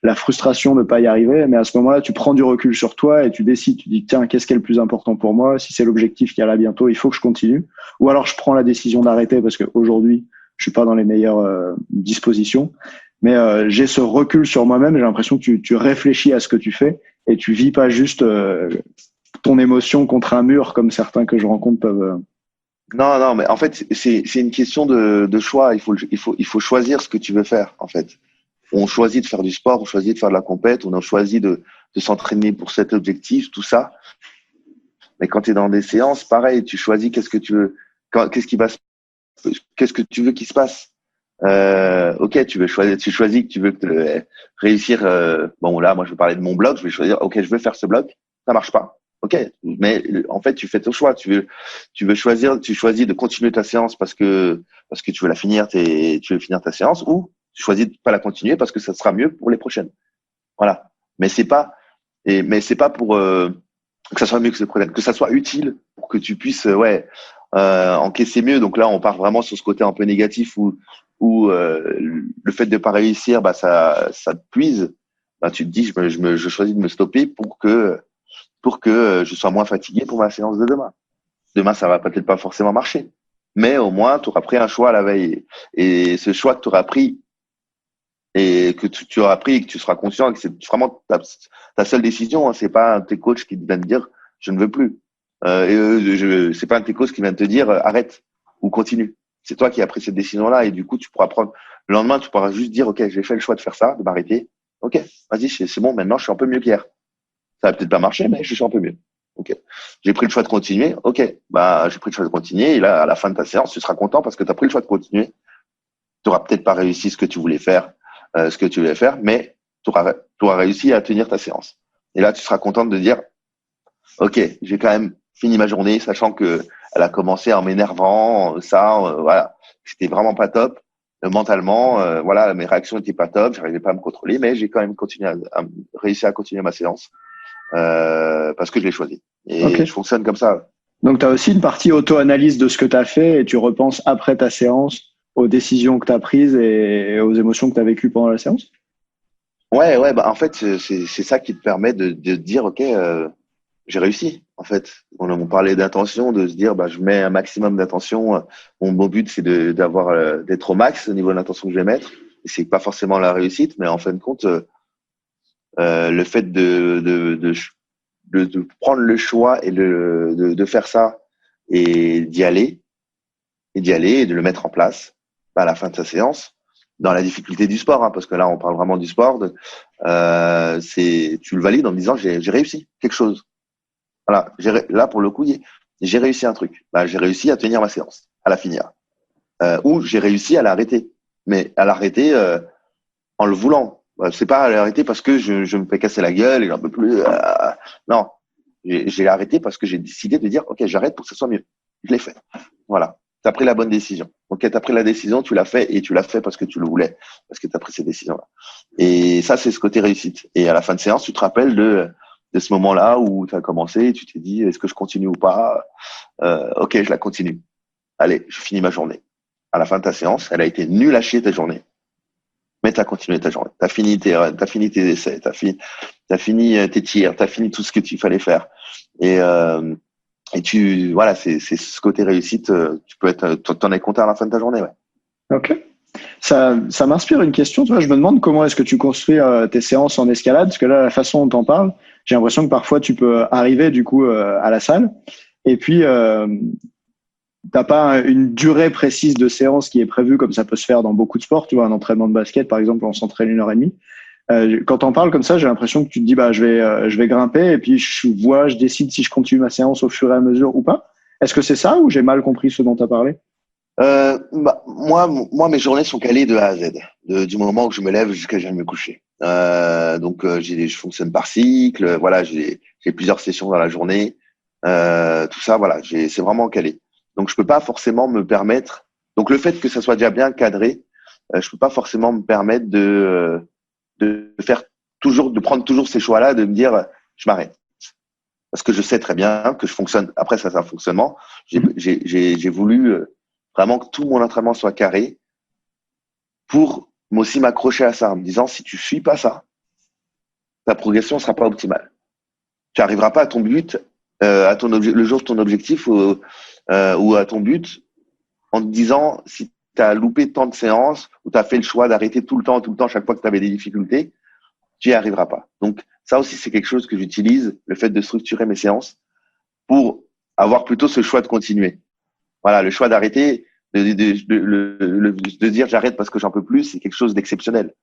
la frustration de ne pas y arriver. Mais à ce moment-là, tu prends du recul sur toi et tu décides, tu dis, tiens, qu'est-ce qui est le plus important pour moi? Si c'est l'objectif qui est là bientôt, il faut que je continue. Ou alors, je prends la décision d'arrêter parce qu'aujourd'hui, je suis pas dans les meilleures dispositions. Mais j'ai ce recul sur moi-même. J'ai l'impression que tu réfléchis à ce que tu fais et tu vis pas juste ton émotion contre un mur comme certains que je rencontre peuvent. Non, non, mais en fait, c'est une question de choix. Il faut choisir ce que tu veux faire, en fait. On choisit de faire du sport, on choisit de faire de la compète, on a choisi de s'entraîner pour cet objectif, tout ça. Mais quand tu es dans des séances, pareil, tu choisis qu'est-ce que tu veux, qu'est-ce que tu veux qu'il se passe. Ok, tu choisis que tu veux réussir. Bon, là, moi, je vais parler de mon blog. Je vais choisir. Ok, je veux faire ce blog. Ça marche pas. Ok, mais en fait, tu fais ton choix. Tu veux choisir. Tu choisis de continuer ta séance parce que tu veux la finir. Tu veux finir ta séance, ou tu choisis de pas la continuer parce que ça sera mieux pour les prochaines. Voilà. Mais c'est pas pour que ça soit mieux que les prochaines, que ça soit utile pour que tu puisses encaisser mieux. Donc là, on part vraiment sur ce côté un peu négatif où le fait de pas réussir, bah ça te puise. Bah, tu te dis, je choisis de me stopper pour que je sois moins fatigué pour ma séance de demain. Demain, ça va peut-être pas forcément marcher, mais au moins, tu auras pris un choix la veille. Et ce choix que tu auras pris et que tu auras pris et que tu seras conscient que c'est vraiment ta seule décision. Hein. C'est pas un de tes coachs qui vient te dire, je ne veux plus. C'est pas un de tes coachs qui vient te dire, arrête ou continue. C'est toi qui as pris cette décision-là et du coup, tu pourras prendre. Le lendemain, tu pourras juste dire, ok, j'ai fait le choix de faire ça, de m'arrêter. Ok, vas-y, c'est bon. Maintenant, je suis un peu mieux qu'hier. Ça va peut-être pas marcher, mais je suis un peu mieux. Ok. J'ai pris le choix de continuer. Ok. Bah, j'ai pris le choix de continuer. Et là, à la fin de ta séance, tu seras content parce que tu as pris le choix de continuer. Tu n'auras peut-être pas réussi ce que tu voulais faire, mais tu auras réussi à tenir ta séance. Et là, tu seras content de dire, ok, j'ai quand même fini ma journée, sachant que elle a commencé en m'énervant, voilà. C'était vraiment pas top. Mentalement, voilà, mes réactions étaient pas top, j'arrivais pas à me contrôler, mais j'ai quand même réussi à continuer ma séance. Parce que je l'ai choisi. Et Okay. je fonctionne comme ça. Donc, tu as aussi une partie auto-analyse de ce que tu as fait et tu repenses après ta séance aux décisions que tu as prises et aux émotions que tu as vécues pendant la séance? Ouais, bah en fait, c'est ça qui te permet de dire, ok, j'ai réussi. En fait, on parlait d'intention, de se dire, bah je mets un maximum d'intention. Mon but, c'est d'être au max au niveau de l'intention que je vais mettre. Et c'est pas forcément la réussite, mais en fin de compte, le fait de prendre le choix et de faire ça et d'y aller et de le mettre en place à la fin de sa séance, dans la difficulté du sport, hein, parce que là on parle vraiment du sport, tu le valides en me disant j'ai réussi quelque chose. Voilà, là pour le coup j'ai réussi un truc. Bah, j'ai réussi à tenir ma séance, à la finir, ou j'ai réussi à l'arrêter, mais à l'arrêter en le voulant. C'est pas à l'arrêter parce que je me fais casser la gueule et j'en peux plus. Non, j'ai arrêté parce que j'ai décidé de dire ok, j'arrête pour que ce soit mieux. Je l'ai fait. Voilà. Tu as pris la bonne décision. Ok, tu as pris la décision, tu l'as fait et tu l'as fait parce que tu le voulais, parce que tu as pris cette décision-là. Et ça, c'est ce côté réussite. Et à la fin de séance, tu te rappelles de ce moment-là où tu as commencé et tu t'es dit est-ce que je continue ou pas. Ok, je la continue. Allez, je finis ma journée. À la fin de ta séance, elle a été nulle à chier ta journée. Mais tu as continué ta journée. Tu as fini tes essais, tu as fini tes tirs, tu as fini tout ce que tu fallait faire. Et voilà, c'est ce côté réussite. T'en es content à la fin de ta journée, ouais. Ok. Ça m'inspire une question. Tu vois, je me demande comment est-ce que tu construis tes séances en escalade, parce que là, la façon dont t'en parles, j'ai l'impression que parfois tu peux arriver du coup à la salle et puis t'as pas une durée précise de séance qui est prévue comme ça peut se faire dans beaucoup de sports. Tu vois, un entraînement de basket, par exemple, on s'entraîne 1 heure et demie. Quand t'en parles comme ça, j'ai l'impression que tu te dis bah je vais grimper et puis je décide si je continue ma séance au fur et à mesure ou pas. Est-ce que c'est ça ou j'ai mal compris ce dont tu as parlé? Bah, moi, mes journées sont calées de A à Z, du moment où je me lève jusqu'à je viens me coucher. Donc, je fonctionne par cycle. Voilà, j'ai plusieurs sessions dans la journée. Tout ça, voilà, c'est vraiment calé. Donc, je peux pas forcément me permettre. Donc, le fait que ça soit déjà bien cadré, je peux pas forcément me permettre de prendre toujours ces choix-là, de me dire, je m'arrête. Parce que je sais très bien que je fonctionne. Après, ça, c'est un fonctionnement. J'ai voulu vraiment que tout mon entraînement soit carré pour aussi m'accrocher à ça en me disant si tu suis pas ça, ta progression sera pas optimale. Tu arriveras pas à ton but, le jour de ton objectif ou à ton but en te disant si tu as loupé tant de séances, ou tu as fait le choix d'arrêter tout le temps, chaque fois que tu avais des difficultés, tu n'y arriveras pas. Donc, ça aussi, c'est quelque chose que j'utilise, le fait de structurer mes séances pour avoir plutôt ce choix de continuer. Voilà, le choix d'arrêter, de dire j'arrête parce que j'en peux plus, c'est quelque chose d'exceptionnel.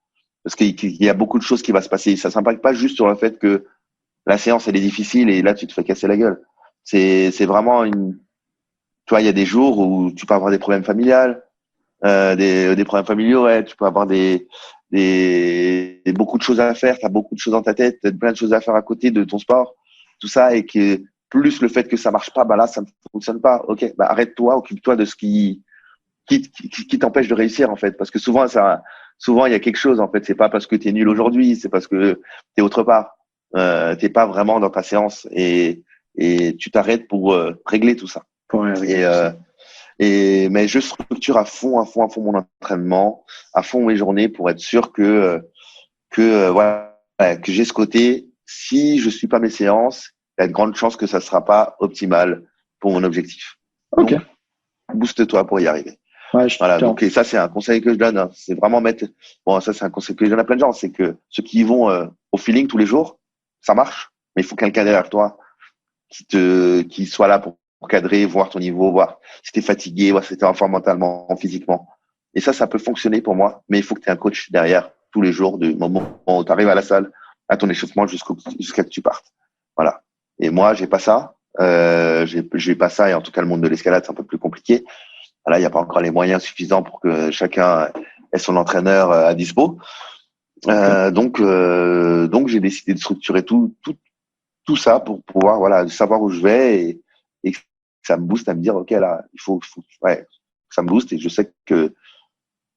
Parce qu'il y a beaucoup de choses qui vont se passer. Ça s'impacte pas juste sur le fait que la séance, elle est difficile et là, tu te fais casser la gueule. C'est vraiment tu vois, il y a des jours où tu peux avoir des problèmes familiales, des problèmes familiaux, ouais, tu peux avoir beaucoup de choses à faire, tu as beaucoup de choses dans ta tête, tu as plein de choses à faire à côté de ton sport, tout ça, et que plus le fait que ça marche pas, bah là, ça ne fonctionne pas. Ok, bah arrête-toi, occupe-toi de ce qui t'empêche de réussir, en fait. Parce que souvent, il y a quelque chose, en fait. C'est pas parce que tu es nul aujourd'hui, c'est parce que tu es autre part. T'es pas vraiment dans ta séance et tu t'arrêtes pour régler tout ça. Mais je structure à fond mon entraînement, à fond mes journées pour être sûr que voilà, que j'ai ce côté. Si je suis pas mes séances, il y a de grandes chances que ça sera pas optimal pour mon objectif. Ok. Donc, booste-toi pour y arriver. Ouais, Voilà. Donc, et ça, c'est un conseil que je donne. Hein. C'est vraiment ça, c'est un conseil que je donne à plein de gens. C'est que ceux qui y vont au feeling tous les jours, ça marche. Mais il faut quelqu'un derrière toi qui soit là pour cadrer, voir ton niveau, voir si t'es fatigué, voir si t'es en forme mentalement, physiquement. Et ça peut fonctionner pour moi. Mais il faut que tu aies un coach derrière tous les jours, du moment où tu arrives à la salle, à ton échauffement jusqu'à que tu partes. Voilà. Et moi, j'ai pas ça. J'ai pas ça. Et en tout cas, le monde de l'escalade, c'est un peu plus compliqué. Là, il n'y a pas encore les moyens suffisants pour que chacun ait son entraîneur à dispo. Donc, j'ai décidé de structurer tout ça pour pouvoir savoir où je vais et que ça me booste à me dire ok là il faut ça me booste et je sais que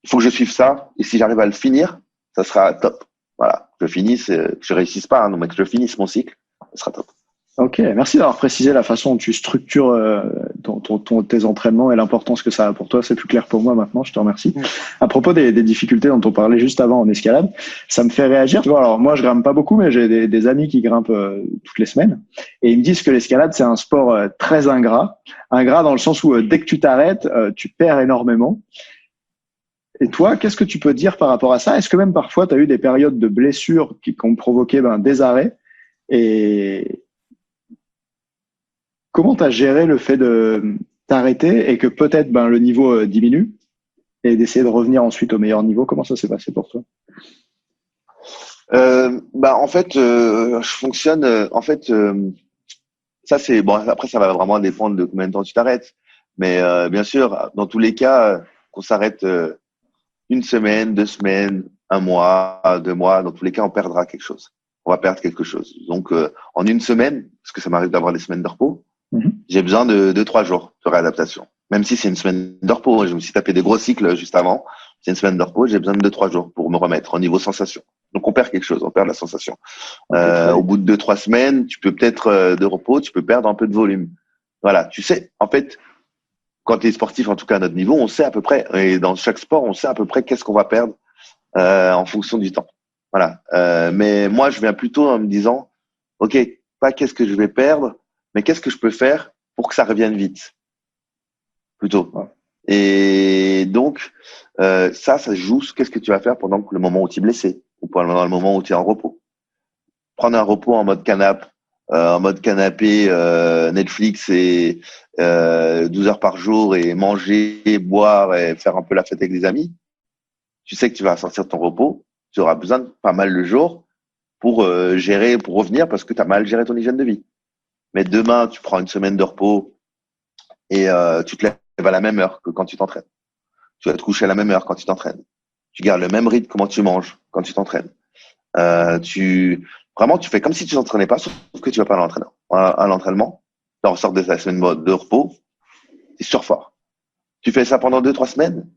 il faut que je suive ça et si j'arrive à le finir ça sera top. Voilà, que je réussisse pas mais que je finisse mon cycle, ça sera top. Ok, merci d'avoir précisé la façon dont tu structures tes entraînements et l'importance que ça a pour toi. C'est plus clair pour moi maintenant, je te remercie. À propos des difficultés dont on parlait juste avant en escalade, ça me fait réagir. Tu vois, alors moi, je grimpe pas beaucoup, mais j'ai des amis qui grimpent toutes les semaines. Et ils me disent que l'escalade, c'est un sport très ingrat. Ingrat dans le sens où dès que tu t'arrêtes, tu perds énormément. Et toi, qu'est-ce que tu peux dire par rapport à ça? Est-ce que même parfois, tu as eu des périodes de blessures qui ont provoqué des arrêts? Et comment tu as géré le fait de t'arrêter et que peut-être le niveau diminue et d'essayer de revenir ensuite au meilleur niveau? Comment ça s'est passé pour toi? En fait, je fonctionne. Ça c'est bon. Après, ça va vraiment dépendre de combien de temps tu t'arrêtes. Mais bien sûr, dans tous les cas, qu'on s'arrête une semaine, 2 semaines, un mois, 2 mois, dans tous les cas, on perdra quelque chose. On va perdre quelque chose. Donc, en une semaine, parce que ça m'arrive d'avoir des semaines de repos, j'ai besoin de 2-3 jours de réadaptation. Même si c'est une semaine de repos, je me suis tapé des gros cycles juste avant. C'est une semaine de repos, j'ai besoin de 2-3 jours pour me remettre au niveau sensation. Donc, on perd quelque chose, on perd la sensation. Au bout de 2-3 semaines, tu peux peut-être de repos, tu peux perdre un peu de volume. Voilà, tu sais, en fait, quand tu es sportif, en tout cas à notre niveau, on sait à peu près, et dans chaque sport, on sait à peu près qu'est-ce qu'on va perdre en fonction du temps. Voilà. Mais moi, je viens plutôt en me disant, ok, pas qu'est-ce que je vais perdre, mais qu'est-ce que je peux faire pour que ça revienne vite, plutôt. Et donc, ça joue. Qu'est-ce que tu vas faire pendant le moment où tu es blessé ou pendant le moment où tu es en repos. Prendre un repos en mode canapé, Netflix et 12 heures par jour et manger, boire et faire un peu la fête avec des amis. Tu sais que tu vas sortir de ton repos, tu auras besoin de pas mal de jours pour gérer, pour revenir parce que tu as mal géré ton hygiène de vie. Mais demain, tu prends une semaine de repos et tu te lèves à la même heure que quand tu t'entraînes. Tu vas te coucher à la même heure quand tu t'entraînes. Tu gardes le même rythme comment tu manges quand tu t'entraînes. Tu fais comme si tu t'entraînais pas, sauf que tu vas pas à l'entraînement. Tu ressors de ta semaine de repos, tu es surfort. Tu fais ça pendant 2-3 semaines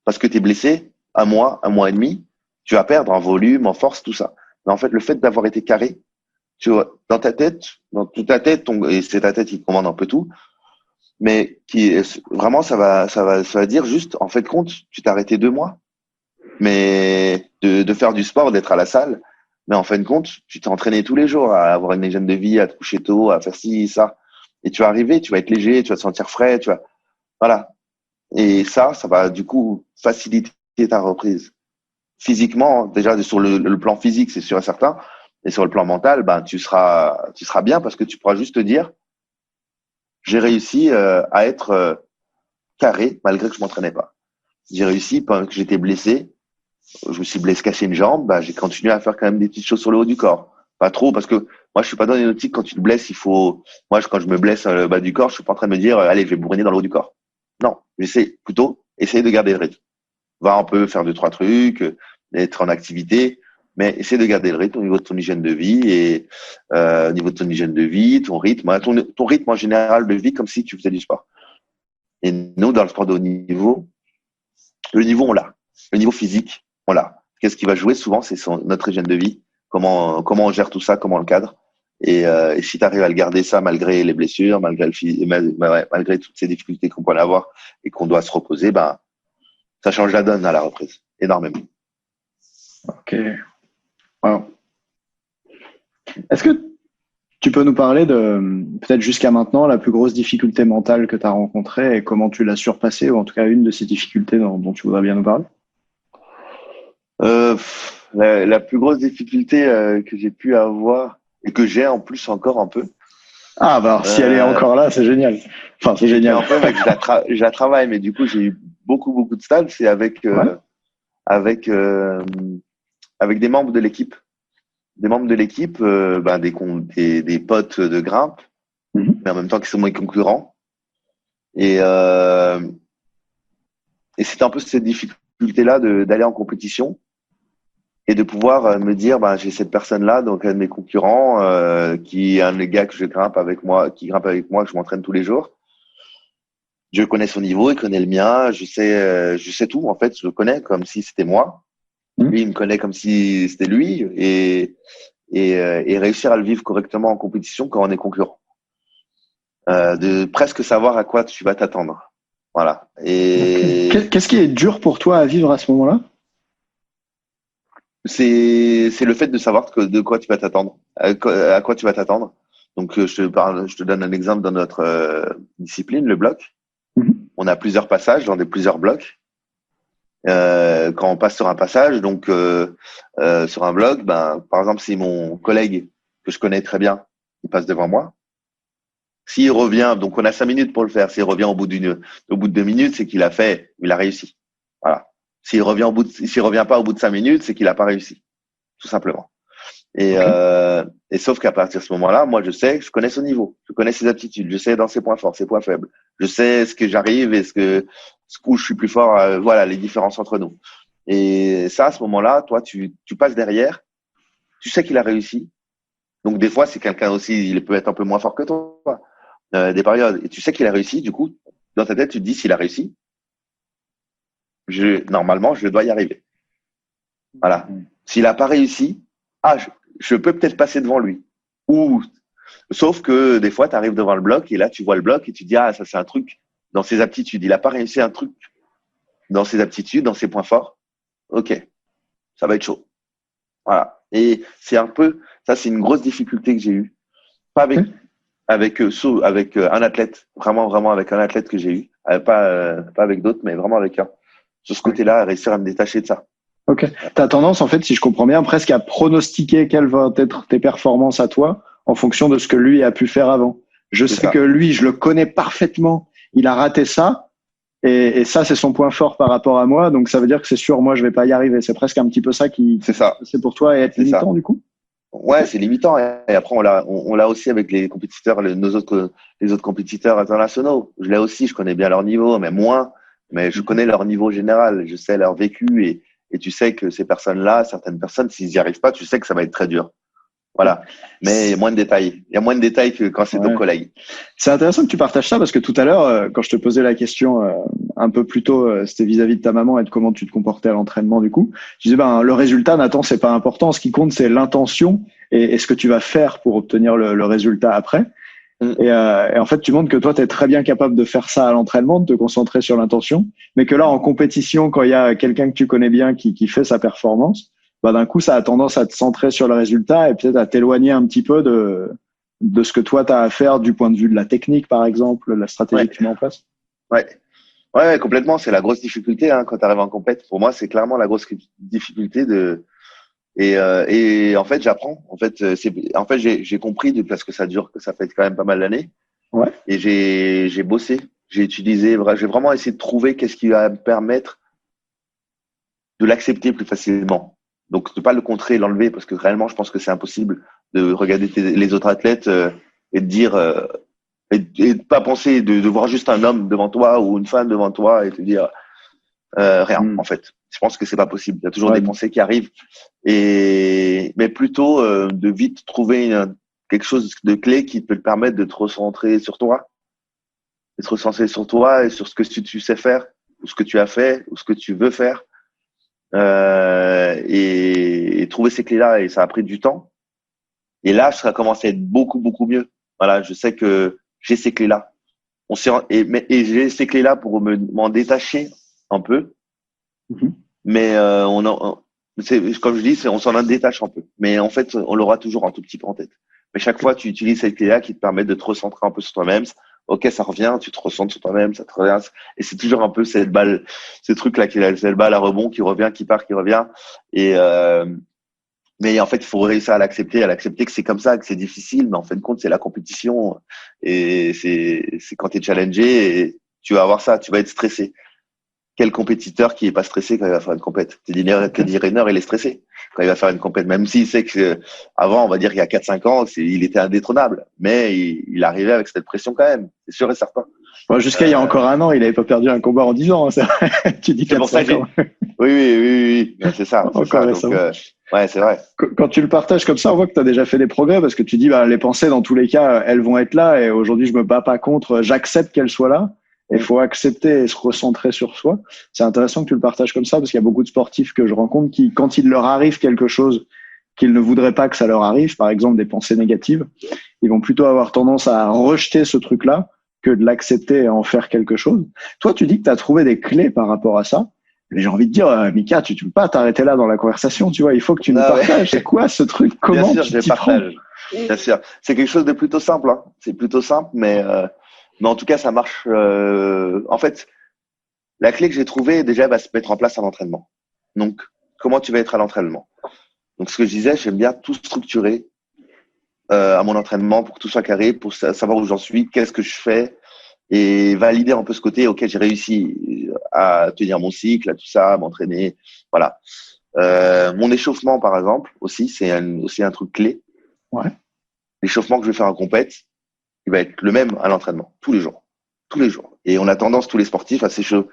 parce que tu es blessé, un mois et demi, tu vas perdre en volume, en force, tout ça. Mais en fait, le fait d'avoir été carré, tu vois, dans toute ta tête, et c'est ta tête qui commande un peu tout, mais vraiment, ça va dire juste, en fait, compte, tu t'es arrêté 2 mois, mais de faire du sport, d'être à la salle, mais en fin de compte, tu t'es entraîné tous les jours à avoir une hygiène de vie, à te coucher tôt, à faire ci, ça, et tu vas arriver, tu vas être léger, tu vas te sentir frais, voilà. Et ça va du coup faciliter ta reprise. Physiquement, déjà sur le plan physique, c'est sûr et certain. Et sur le plan mental, ben tu seras bien parce que tu pourras juste te dire, j'ai réussi à être carré malgré que je m'entraînais pas. J'ai réussi pendant que j'étais blessé. Je me suis blessé, cassé une jambe. Ben, j'ai continué à faire quand même des petites choses sur le haut du corps. Pas trop parce que moi je suis pas dans une optique quand tu te blesses, il faut. Moi quand je me blesse le bas du corps, je suis pas en train de me dire allez je vais bourriner dans le haut du corps. Non, j'essaie plutôt essayer de garder le rythme. Va un peu faire 2-3 trucs, être en activité, mais essayer de garder le rythme au niveau de ton hygiène de vie et au niveau de ton hygiène de vie, ton rythme, hein, ton rythme en général de vie comme si tu faisais du sport. Et nous dans le sport de haut niveau, le niveau on l'a, le niveau physique on l'a. Qu'est-ce qui va jouer souvent, c'est notre hygiène de vie, comment on gère tout ça, comment on le cadre. Et si tu arrives à le garder ça malgré les blessures, malgré toutes ces difficultés qu'on peut avoir et qu'on doit se reposer, ben ça change la donne à la reprise, énormément. Ok. Wow. Est-ce que tu peux nous parler de, peut-être jusqu'à maintenant, la plus grosse difficulté mentale que tu as rencontrée et comment tu l'as surpassée, ou en tout cas une de ces difficultés dont tu voudrais bien nous parler? La plus grosse difficulté que j'ai pu avoir et que j'ai en plus encore un peu. Ah, bah alors, si elle est encore là, c'est génial. Enfin, c'est génial. Un peu, mec, je la travaille, mais du coup, j'ai eu beaucoup de stades. C'est avec des membres de l'équipe. Des membres de l'équipe, des potes de grimpe, mais en même temps qui sont mes concurrents. Et c'est un peu cette difficulté-là d'aller en compétition et de pouvoir me dire, j'ai cette personne-là, donc un de mes concurrents, qui est un des gars que qui grimpe avec moi, que je m'entraîne tous les jours. Je connais son niveau, il connaît le mien, je sais tout, en fait, je le connais comme si c'était moi. Lui, il me connaît comme si c'était lui et réussir à le vivre correctement en compétition quand on est concurrent. De presque savoir à quoi tu vas t'attendre. Voilà. Et qu'est-ce qui est dur pour toi à vivre à ce moment-là? C'est le fait de savoir de quoi tu vas t'attendre, à quoi tu vas t'attendre. Donc je te donne un exemple dans notre discipline, le bloc. On a plusieurs passages dans plusieurs blocs. Quand on passe sur un passage, donc sur un bloc, par exemple, si mon collègue que je connais très bien, il passe devant moi, s'il revient, donc on a 5 minutes pour le faire. S'il revient au bout de 2 minutes, c'est qu'il a réussi. Voilà. S'il revient pas au bout de 5 minutes, c'est qu'il a pas réussi, tout simplement. Et sauf qu'à partir de ce moment-là, moi, je connais son niveau, je connais ses aptitudes, je sais dans ses points forts, ses points faibles, je sais ce que j'arrive et où je suis plus fort, voilà, les différences entre nous. Et ça, à ce moment-là, toi, tu passes derrière, tu sais qu'il a réussi. Donc, des fois, c'est quelqu'un aussi, il peut être un peu moins fort que toi, des périodes. Et tu sais qu'il a réussi, du coup, dans ta tête, tu te dis, s'il a réussi, normalement, je dois y arriver. Voilà. S'il a pas réussi, je peux peut-être passer devant lui. Sauf que des fois, tu arrives devant le bloc et là, tu vois le bloc et tu dis, ça, c'est un truc dans ses aptitudes. Il a pas réussi un truc dans ses aptitudes, dans ses points forts. Ok. Ça va être chaud. Voilà. Et c'est un peu, ça, c'est une grosse difficulté que j'ai eue. Pas avec un athlète. Vraiment avec un athlète que j'ai eu. Pas avec d'autres, mais vraiment avec un. Sur ce côté-là, réussir à me détacher de ça. Ok. Tu as tendance, en fait, si je comprends bien, presque à pronostiquer quelles vont être tes performances à toi en fonction de ce que lui a pu faire avant. Je sais que lui, je le connais parfaitement. Il a raté ça. Et ça, c'est son point fort par rapport à moi. Donc, ça veut dire que c'est sûr, moi, je vais pas y arriver. C'est presque un petit peu ça c'est ça. C'est pour toi et être limitant, du coup? Ouais, c'est limitant. Et après, on l'a aussi avec les compétiteurs, les autres compétiteurs internationaux. Je l'ai aussi, je connais bien leur niveau, mais moins. Mais je connais leur niveau général. Je sais leur vécu et tu sais que ces personnes-là, certaines personnes, s'ils n'y arrivent pas, tu sais que ça va être très dur. Voilà. Mais il y a moins de détails. Il y a moins de détails que quand c'est ton collègue. C'est intéressant que tu partages ça parce que tout à l'heure, quand je te posais la question un peu plus tôt, c'était vis-à-vis de ta maman et de comment tu te comportais à l'entraînement du coup. Je disais, le résultat, Nathan, c'est pas important. Ce qui compte, c'est l'intention et ce que tu vas faire pour obtenir le résultat après. Et en fait, tu montres que toi, tu es très bien capable de faire ça à l'entraînement, de te concentrer sur l'intention, mais que là, en compétition, quand il y a quelqu'un que tu connais bien qui fait sa performance, d'un coup, ça a tendance à te centrer sur le résultat et peut-être à t'éloigner un petit peu de ce que toi, tu as à faire du point de vue de la technique, par exemple, la stratégie que tu mets en place. Ouais, Ouais, complètement. C'est la grosse difficulté quand tu arrives en compète. Pour moi, c'est clairement la grosse difficulté de. Et en fait, j'apprends. En fait, j'ai compris parce que ça fait quand même pas mal d'années. Ouais. Et j'ai bossé. J'ai vraiment essayé de trouver qu'est-ce qui va me permettre de l'accepter plus facilement. Donc, de pas le contrer, l'enlever, parce que réellement, je pense que c'est impossible de regarder les autres athlètes et de dire et de pas penser de voir juste un homme devant toi ou une femme devant toi et te dire rien. En fait, je pense que c'est pas possible. Il y a toujours des pensées qui arrivent mais plutôt de vite trouver quelque chose de clé qui peut te permettre de te recentrer sur toi, de te recentrer sur toi et sur ce que tu sais faire ou ce que tu as fait ou ce que tu veux faire. Et trouver ces clés-là, et ça a pris du temps. Et là, ça a commencé à être beaucoup, beaucoup mieux. Voilà, je sais que j'ai ces clés-là. Et j'ai ces clés-là pour m'en détacher un peu. Mm-hmm. Mais comme je dis, on s'en en détache un peu. Mais en fait, on l'aura toujours un tout petit peu en tête. Mais chaque fois, tu utilises cette clé-là qui te permet de te recentrer un peu sur toi-même. Ok, ça revient, tu te recentres sur toi-même, ça te revient. Et c'est toujours un peu cette balle, ce truc-là cette balle à rebond qui revient, qui part, qui revient. Mais en fait, il faut réussir à l'accepter que c'est comme ça, que c'est difficile. Mais en fin de compte, c'est la compétition. Et c'est quand tu es challengé et tu vas avoir ça, tu vas être stressé. Quel compétiteur qui est pas stressé quand il va faire une compète? Teddy Riner, il est stressé quand il va faire une compète, même s'il sait que avant, on va dire il y a 4-5 ans, il était indétrônable, mais il arrivait avec cette pression quand même, c'est sûr et certain. Bon, jusqu'à il y a encore un an, il avait pas perdu un combat en 10 ans. C'est vrai. Tu dis 4-5 ans. Oui. C'est ça. Encore récemment. Donc, ouais, c'est vrai. Quand tu le partages comme ça, on voit que tu as déjà fait des progrès parce que tu dis, les pensées, dans tous les cas, elles vont être là et aujourd'hui, je me bats pas contre, j'accepte qu'elles soient là. Il faut accepter et se recentrer sur soi. C'est intéressant que tu le partages comme ça parce qu'il y a beaucoup de sportifs que je rencontre qui, quand il leur arrive quelque chose qu'ils ne voudraient pas que ça leur arrive, par exemple des pensées négatives, ils vont plutôt avoir tendance à rejeter ce truc-là que de l'accepter et en faire quelque chose. Toi, tu dis que tu as trouvé des clés par rapport à ça. Mais j'ai envie de dire, Mika, tu ne peux pas t'arrêter là dans la conversation, tu vois, il faut que tu nous partages. Ouais. C'est quoi ce truc? Comment Bien sûr, tu t'y prends? Bien sûr. C'est quelque chose de plutôt simple, hein. C'est plutôt simple, mais en tout cas, ça marche. En fait, la clé que j'ai trouvée, déjà, elle va se mettre en place à l'entraînement. Donc, comment tu vas être à l'entraînement? Donc, ce que je disais, j'aime bien tout structurer à mon entraînement pour que tout soit carré, pour savoir où j'en suis, qu'est-ce que je fais et valider un peu ce côté, ok, j'ai réussi à tenir mon cycle, à tout ça, à m'entraîner. Voilà. Mon échauffement, par exemple, aussi, c'est aussi un truc clé. Ouais. L'échauffement que je vais faire en compète, il va être le même à l'entraînement, tous les jours. Tous les jours. Et on a tendance, tous les sportifs, à s'échauffer.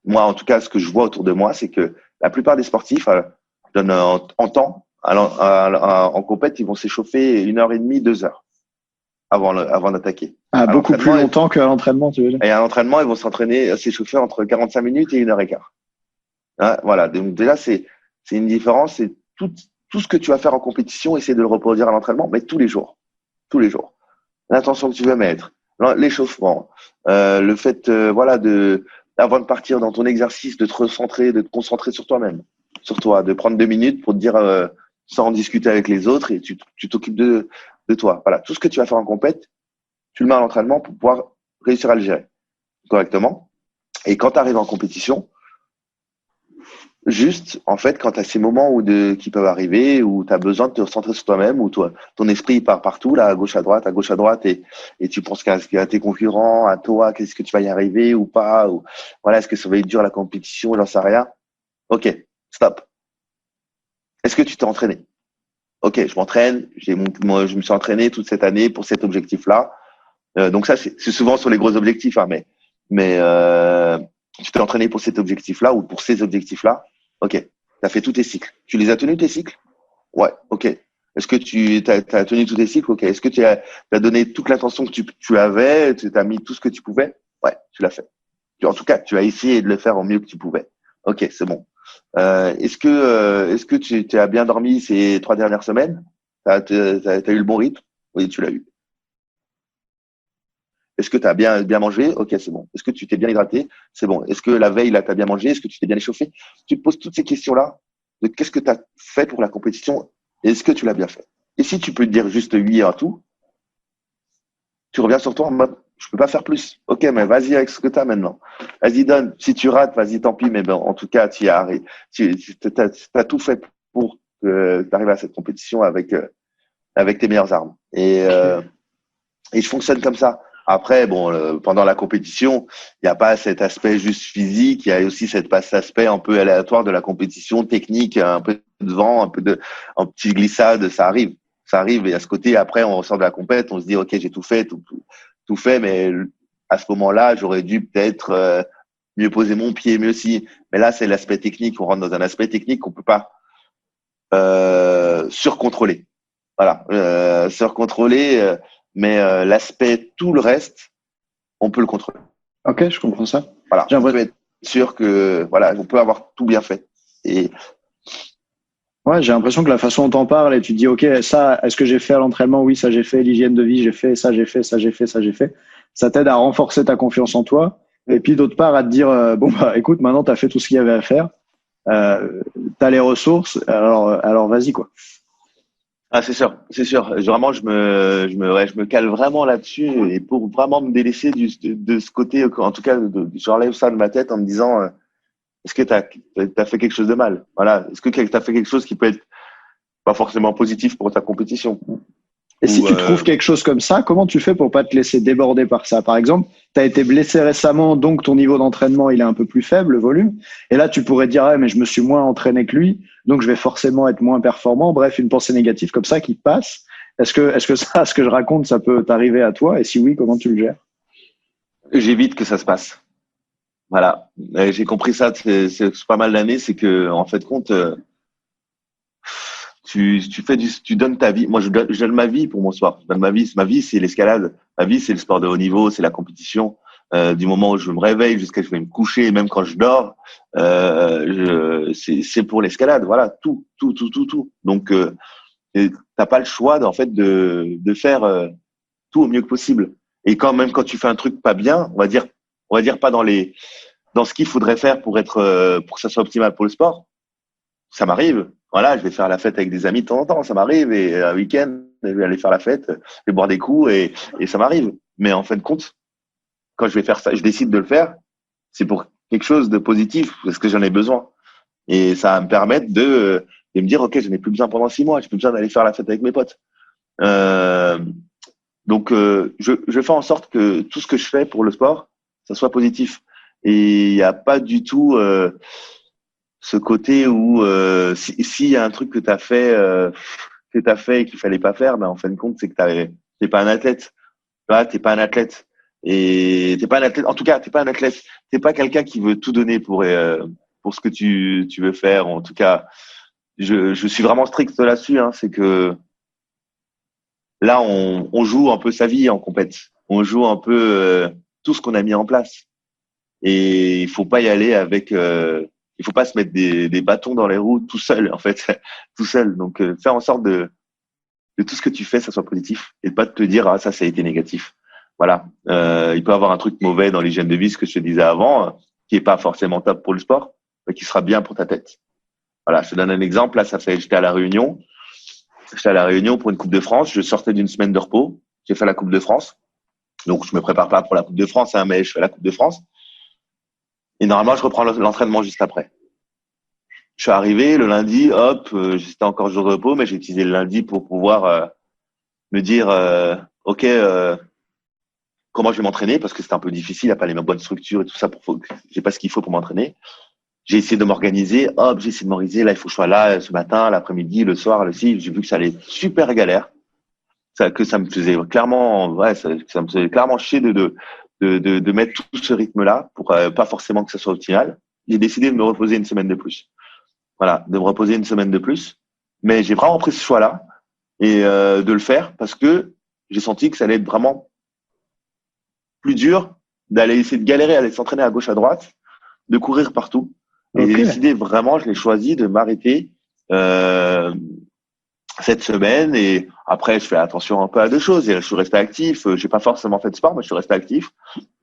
Moi, en tout cas, ce que je vois autour de moi, c'est que la plupart des sportifs donnent en temps, en compète, ils vont s'échauffer 1h30, 2 heures avant d'attaquer. Beaucoup plus longtemps qu'à l'entraînement, tu veux dire? Et à l'entraînement, ils vont s'échauffer entre 45 minutes et 1h15. Hein, voilà. Donc, déjà, c'est une différence. C'est tout ce que tu vas faire en compétition, essayer de le reproduire à l'entraînement, mais tous les jours. Tous les jours. L'intention que tu veux mettre, l'échauffement, le fait, avant de partir dans ton exercice, de te recentrer, de te concentrer sur toi-même, sur toi, de prendre 2 minutes pour te dire, sans en discuter avec les autres, et tu t'occupes de toi. Voilà, tout ce que tu vas faire en compète, tu le mets à l'entraînement pour pouvoir réussir à le gérer correctement. Et quand tu arrives en compétition, juste, en fait, quand tu as ces moments qui peuvent arriver, où tu as besoin de te recentrer sur toi-même, où ton esprit part partout, là, à gauche, à droite, et tu penses qu'à tes concurrents, à toi, qu'est-ce que tu vas y arriver ou pas, ou voilà, est-ce que ça va être dur la compétition, j'en sais rien. Ok, stop. Est-ce que tu t'es entraîné? Ok, je m'entraîne, je me suis entraîné toute cette année pour cet objectif-là. Donc ça, c'est souvent sur les gros objectifs, hein, mais tu t'es entraîné pour cet objectif-là ou pour ces objectifs-là. Ok, tu as fait tous tes cycles. Tu les as tenus, tes cycles? Ouais, ok. Est-ce que tu as tenu tous tes cycles? Ok. Est-ce que tu as donné toute l'intention que tu avais? Tu as mis tout ce que tu pouvais? Ouais, tu l'as fait. En tout cas, tu as essayé de le faire au mieux que tu pouvais. Ok, c'est bon. Est-ce que tu as bien dormi ces 3 dernières semaines? T'as eu le bon rythme? Oui, tu l'as eu. Est-ce que tu as bien mangé? Ok, c'est bon. Est-ce que tu t'es bien hydraté? C'est bon. Est-ce que la veille, là, tu as bien mangé? Est-ce que tu t'es bien échauffé? Tu te poses toutes ces questions-là de qu'est-ce que tu as fait pour la compétition et est-ce que tu l'as bien fait? Et si tu peux te dire juste oui à tout, tu reviens sur toi en mode Je peux pas faire plus. Ok, mais vas-y avec ce que tu as maintenant. Vas-y, donne. Si tu rates, vas-y, tant pis. Mais ben, en tout cas, tu y arrives. Tu as tout fait pour que tu arrives à cette compétition avec tes meilleures armes. Et je fonctionne comme ça. Après, bon, pendant la compétition, il n'y a pas cet aspect juste physique. Il y a aussi cet aspect un peu aléatoire de la compétition, technique, un peu de vent, un petit glissade. Ça arrive. Ça arrive. Et à ce côté, après, on sort de la compète, on se dit, OK, j'ai tout fait, tout fait. Mais à ce moment-là, j'aurais dû peut-être mieux poser mon pied, mieux si. Mais là, c'est l'aspect technique. On rentre dans un aspect technique qu'on peut pas surcontrôler. Voilà, surcontrôler. Mais l'aspect, tout le reste, on peut le contrôler. Ok, je comprends ça. Voilà, on peut être sûr que voilà, on peut avoir tout bien fait. Et ouais, j'ai l'impression que la façon dont t'en parles et tu te dis, ok, ça, est-ce que j'ai fait à l'entraînement? Oui, ça j'ai fait. L'hygiène de vie, j'ai fait. Ça j'ai fait. Ça j'ai fait. Ça j'ai fait. Ça t'aide à renforcer ta confiance en toi. Et puis d'autre part à te dire, bon bah écoute, maintenant t'as fait tout ce qu'il y avait à faire. T'as les ressources. Alors vas-y quoi. ah, c'est sûr, c'est sûr. Vraiment, je me cale vraiment là-dessus et pour vraiment me délaisser de ce côté, en tout cas, j'enlève ça de ma tête en me disant, est-ce que t'as fait quelque chose de mal? Voilà. Est-ce que t'as fait quelque chose qui peut être pas forcément positif pour ta compétition? Et si tu trouves quelque chose comme ça, comment tu fais pour pas te laisser déborder par ça? Par exemple, tu as été blessé récemment, donc ton niveau d'entraînement il est un peu plus faible, le volume. Et là, tu pourrais dire, ah, mais je me suis moins entraîné que lui, donc je vais forcément être moins performant. Bref, une pensée négative comme ça qui passe. Est-ce que ça, ce que je raconte, ça peut t'arriver à toi? Et si oui, comment tu le gères? J'évite que ça se passe. Voilà. Et j'ai compris ça, c'est pas mal d'années, c'est que, en fait, compte, tu donnes ta vie. Moi, je donne ma vie pour mon sport. Je donne ma vie. Ma vie, c'est l'escalade. Ma vie, c'est le sport de haut niveau, c'est la compétition. Du moment où je me réveille jusqu'à ce que je vais me coucher, même quand je dors, c'est pour l'escalade. Voilà, tout. Donc, t'as pas le choix, en fait, de faire tout au mieux que possible. Et même quand tu fais un truc pas bien, on va dire pas dans ce qu'il faudrait faire pour que ça soit optimal pour le sport. Ça m'arrive. Voilà, je vais faire la fête avec des amis de temps en temps, ça m'arrive. Et un week-end, je vais aller faire la fête, je vais boire des coups et ça m'arrive. Mais en fin de compte, quand je vais faire ça, je décide de le faire, c'est pour quelque chose de positif, parce que j'en ai besoin. Et ça va me permettre de me dire, OK, je n'ai plus besoin pendant 6 mois, j'ai plus besoin d'aller faire la fête avec mes potes. Donc, je fais en sorte que tout ce que je fais pour le sport, ça soit positif. Et il n'y a pas du tout ce côté où s'il y a un truc que tu as fait et qu'il fallait pas faire, ben en fin de compte, c'est que t'es pas un athlète. Là, t'es pas un athlète. Et t'es pas un athlète. En tout cas, t'es pas un athlète. T'es pas quelqu'un qui veut tout donner pour ce que tu veux faire. En tout cas, je suis vraiment strict là-dessus. Hein, c'est que là, on joue un peu sa vie en compète. On joue un peu tout ce qu'on a mis en place. Et il faut pas y aller avec. Il faut pas se mettre des bâtons dans les roues tout seul, en fait, tout seul. Donc, faire en sorte de tout ce que tu fais, ça soit positif et de pas te dire, ah, ça a été négatif. Voilà. Il peut y avoir un truc mauvais dans l'hygiène de vie, ce que je te disais avant, qui est pas forcément top pour le sport, mais qui sera bien pour ta tête. Voilà. Je te donne un exemple. Là, j'étais à La Réunion. J'étais à La Réunion pour une Coupe de France. Je sortais d'une semaine de repos. J'ai fait la Coupe de France. Donc, je me prépare pas pour la Coupe de France, hein, mais je fais la Coupe de France. Et normalement, je reprends l'entraînement juste après. Je suis arrivé le lundi, hop, j'étais encore jour de repos, mais j'ai utilisé le lundi pour pouvoir me dire, ok, comment je vais m'entraîner, parce que c'était un peu difficile, il n'y a pas les mêmes bonnes structures et tout ça, j'ai pas ce qu'il faut pour m'entraîner. J'ai essayé de m'organiser, j'ai essayé de m'organiser, là, il faut que je sois là ce matin, l'après-midi, le soir, j'ai vu que ça allait être super galère, que ça me faisait clairement, ça me faisait clairement chier de mettre tout ce rythme-là pour pas forcément que ça soit optimal. J'ai décidé de me reposer une semaine de plus. Voilà, de me reposer une semaine de plus. Mais j'ai vraiment pris ce choix-là et de le faire parce que j'ai senti que ça allait être vraiment plus dur d'aller essayer de galérer, aller s'entraîner à gauche, à droite, de courir partout. Et j'ai décidé vraiment, je l'ai choisi de m'arrêter cette semaine. Et après, je fais attention un peu à deux choses. Et je suis resté actif. J'ai pas forcément fait de sport, mais je suis resté actif.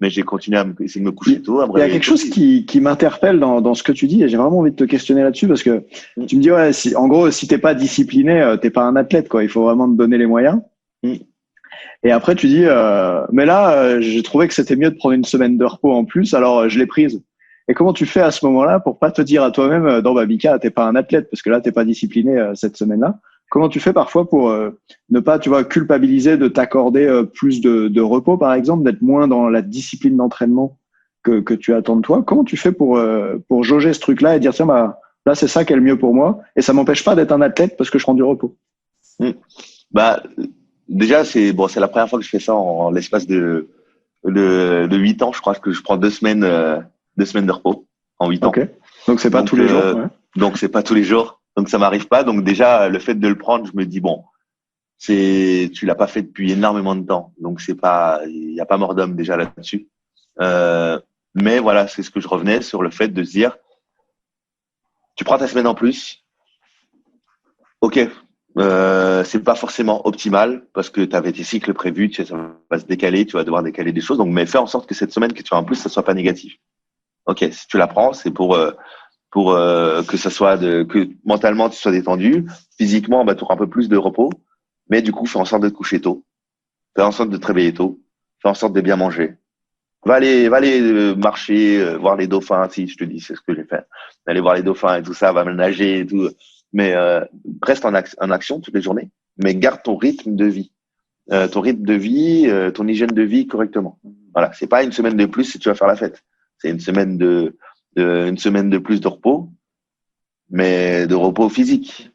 Mais j'ai continué à essayer de me coucher tôt. Il y a quelque chose qui m'interpelle dans ce que tu dis et j'ai vraiment envie de te questionner là-dessus parce que tu me dis, ouais, en gros, si t'es pas discipliné, t'es pas un athlète, quoi. Il faut vraiment te donner les moyens. Et après, tu dis, mais là, j'ai trouvé que c'était mieux de prendre une semaine de repos en plus, alors je l'ai prise. Et comment tu fais à ce moment-là pour pas te dire à toi-même, non, bah, Mika, t'es pas un athlète, parce que là, t'es pas discipliné cette semaine-là. Comment tu fais parfois pour ne pas, tu vois, culpabiliser de t'accorder plus de repos, par exemple, d'être moins dans la discipline d'entraînement que tu attends de toi? Comment tu fais pour jauger ce truc-là et dire, tiens, bah, là, c'est ça qui est le mieux pour moi, et ça m'empêche pas d'être un athlète parce que je prends du repos? Bah, déjà, c'est la première fois que je fais ça en l'espace de 8 ans. Je crois que je prends 2 semaines, 2 semaines de repos en 8 ans. Ok. Donc, c'est pas tous les jours. Ouais. Donc, c'est pas tous les jours. Donc, ça m'arrive pas. Donc, déjà, le fait de le prendre, je me dis, bon, tu l'as pas fait depuis énormément de temps. Donc, il y a pas mort d'homme déjà là-dessus. Mais voilà, c'est ce que je revenais sur le fait de se dire, tu prends ta semaine en plus. Ok. C'est pas forcément optimal parce que tu avais tes cycles prévus, tu sais, ça va se décaler, tu vas devoir décaler des choses. Donc, mais fais en sorte que cette semaine que tu as en plus, ça soit pas négatif. Ok, si tu la prends, c'est pour que ça soit que mentalement tu sois détendu, physiquement bah tu auras un peu plus de repos, mais du coup fais en sorte de te coucher tôt, fais en sorte de te réveiller tôt, fais en sorte de bien manger. Va aller marcher, voir les dauphins, si je te dis, c'est ce que j'ai fait. Aller voir les dauphins et tout ça, va nager et tout. Mais reste en action toutes les journées, mais garde ton rythme de vie. Ton hygiène de vie correctement. Voilà, c'est pas une semaine de plus si tu vas faire la fête. C'est une semaine une semaine de plus de repos, mais de repos physique.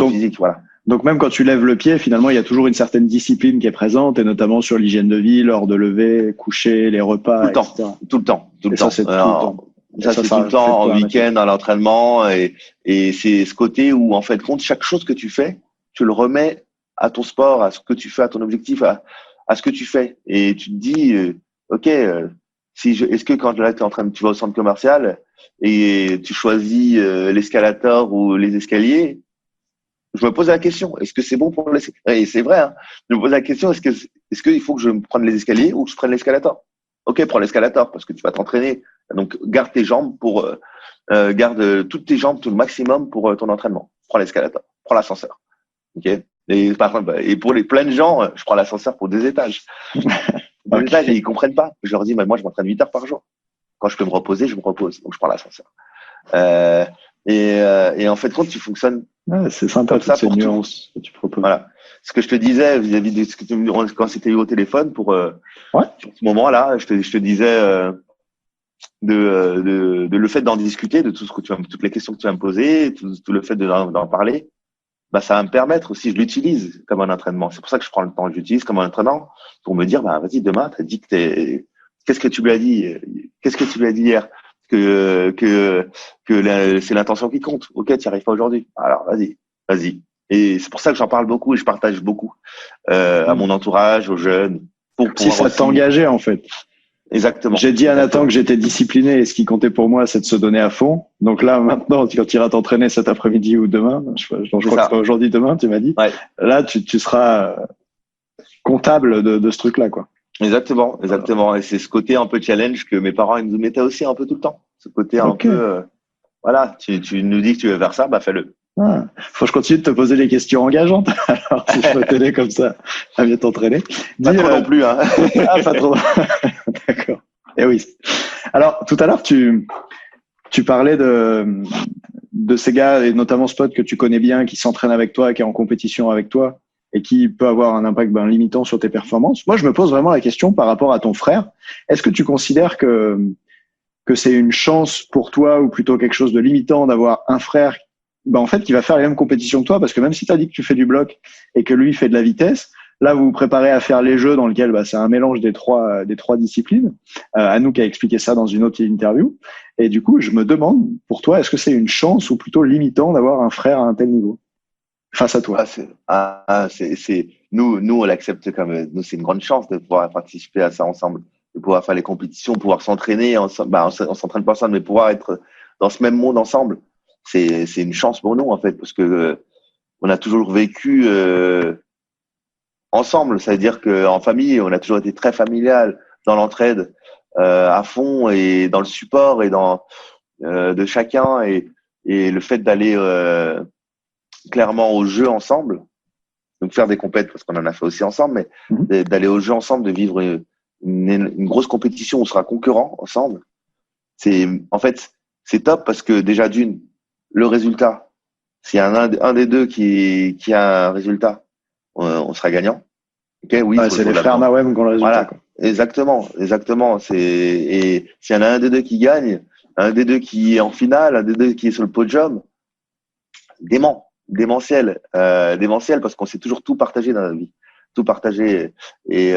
Physique, voilà. Donc même quand tu lèves le pied, finalement, il y a toujours une certaine discipline qui est présente, et notamment sur l'hygiène de vie, l'heure de lever, coucher, les repas, etc. Tout le temps. Ça, c'est tout le temps. Ça, c'est tout le temps, en week-end, à l'entraînement, et c'est ce côté où, en fait, compte chaque chose que tu fais, tu le remets à ton sport, à ce que tu fais, à ton objectif, à ce que tu fais. Et tu te dis, ok, est-ce que quand là, tu vas au centre commercial et tu choisis l'escalator ou les escaliers, je me pose la question, est-ce que c'est bon pour l'escalator? Et c'est vrai, hein, je me pose la question, est-ce qu'il faut que je prenne les escaliers ou que je prenne l'escalator? Ok, prends l'escalator parce que tu vas t'entraîner. Donc, garde tes jambes garde toutes tes jambes tout le maximum pour ton entraînement. Prends l'escalator, prends l'ascenseur. Ok. Et par contre, et pour les plein de gens, je prends l'ascenseur pour 2 étages. 2 étages, et ils comprennent pas. Je leur dis, moi, je m'entraîne 8 heures par jour. Quand je peux me reposer, je me repose. Donc, je prends l'ascenseur. Et en fait, quand tu fonctionnes. Ouais, c'est sympa, toutes ces nuances que tu proposes. Voilà. Ce que je te disais vis-à-vis de ce que tu me dis quand c'était eu au téléphone pour sur ce moment-là, je te disais de le fait d'en discuter, de toutes les questions que tu vas me poser, tout le fait d'en parler, bah ça va me permettre aussi, je l'utilise comme un entraînement. C'est pour ça que je prends le temps, je l'utilise comme un entraînement pour me dire, bah vas-y, demain, t'as dit qu'est-ce que tu lui as dit, qu'est-ce que tu lui as dit hier, que c'est l'intention qui compte. Ok, tu n'y arrives pas aujourd'hui. Alors vas-y. Et c'est pour ça que j'en parle beaucoup et je partage beaucoup à mon entourage, aux jeunes. Si ça t'engageait en fait. Exactement. J'ai dit à Nathan que j'étais discipliné et ce qui comptait pour moi, c'est de se donner à fond. Donc là, maintenant, quand tu iras t'entraîner cet après-midi ou demain, je crois que c'est pas aujourd'hui, demain, tu m'as dit. Ouais. Là, tu seras comptable de ce truc-là, quoi. Exactement. Et c'est ce côté un peu challenge que mes parents ils nous mettaient aussi un peu tout le temps. Ce côté un peu, voilà, tu nous dis que tu veux faire ça, bah fais-le. Faut que je continue de te poser des questions engageantes. Alors, si je peux t'aider comme ça à mieux t'entraîner. Pas trop non plus, hein. Pas trop. D'accord. Et oui. Alors, tout à l'heure, tu parlais de ces gars, et notamment Spot, que tu connais bien, qui s'entraîne avec toi, qui est en compétition avec toi, et qui peut avoir un impact limitant sur tes performances. Moi, je me pose vraiment la question par rapport à ton frère. Est-ce que tu considères que c'est une chance pour toi, ou plutôt quelque chose de limitant, d'avoir un frère en fait, qui va faire les mêmes compétitions que toi, parce que même si tu as dit que tu fais du bloc et que lui fait de la vitesse, là, vous vous préparez à faire les jeux dans lesquels c'est un mélange des trois disciplines. Anouk a expliqué ça dans une autre interview. Et du coup, je me demande, pour toi, est-ce que c'est une chance ou plutôt limitant d'avoir un frère à un tel niveau face à toi? Nous, on l'accepte comme, nous, c'est une grande chance de pouvoir participer à ça ensemble, de pouvoir faire les compétitions, pouvoir s'entraîner. On s'entraîne pas ensemble, mais pouvoir être dans ce même monde ensemble. C'est une chance pour nous en fait parce que on a toujours vécu ensemble, ça veut dire que en famille, on a toujours été très familial dans l'entraide à fond et dans le support et dans de chacun et le fait d'aller clairement au jeu ensemble, Donc faire des compètes, parce qu'on en a fait aussi ensemble, mais d'aller au jeu ensemble, de vivre une grosse compétition où on sera concurrents ensemble, en fait, c'est top parce que déjà le résultat, s'il y a un des deux qui a un résultat, on sera gagnant. Okay, oui, c'est les frères Mawem qui ont le résultat. Voilà, quoi. exactement. Et s'il y en a un des deux qui gagne, un des deux qui est en finale, un des deux qui est sur le podium, démentiel parce qu'on s'est toujours tout partagé dans la vie, tout partagé. Et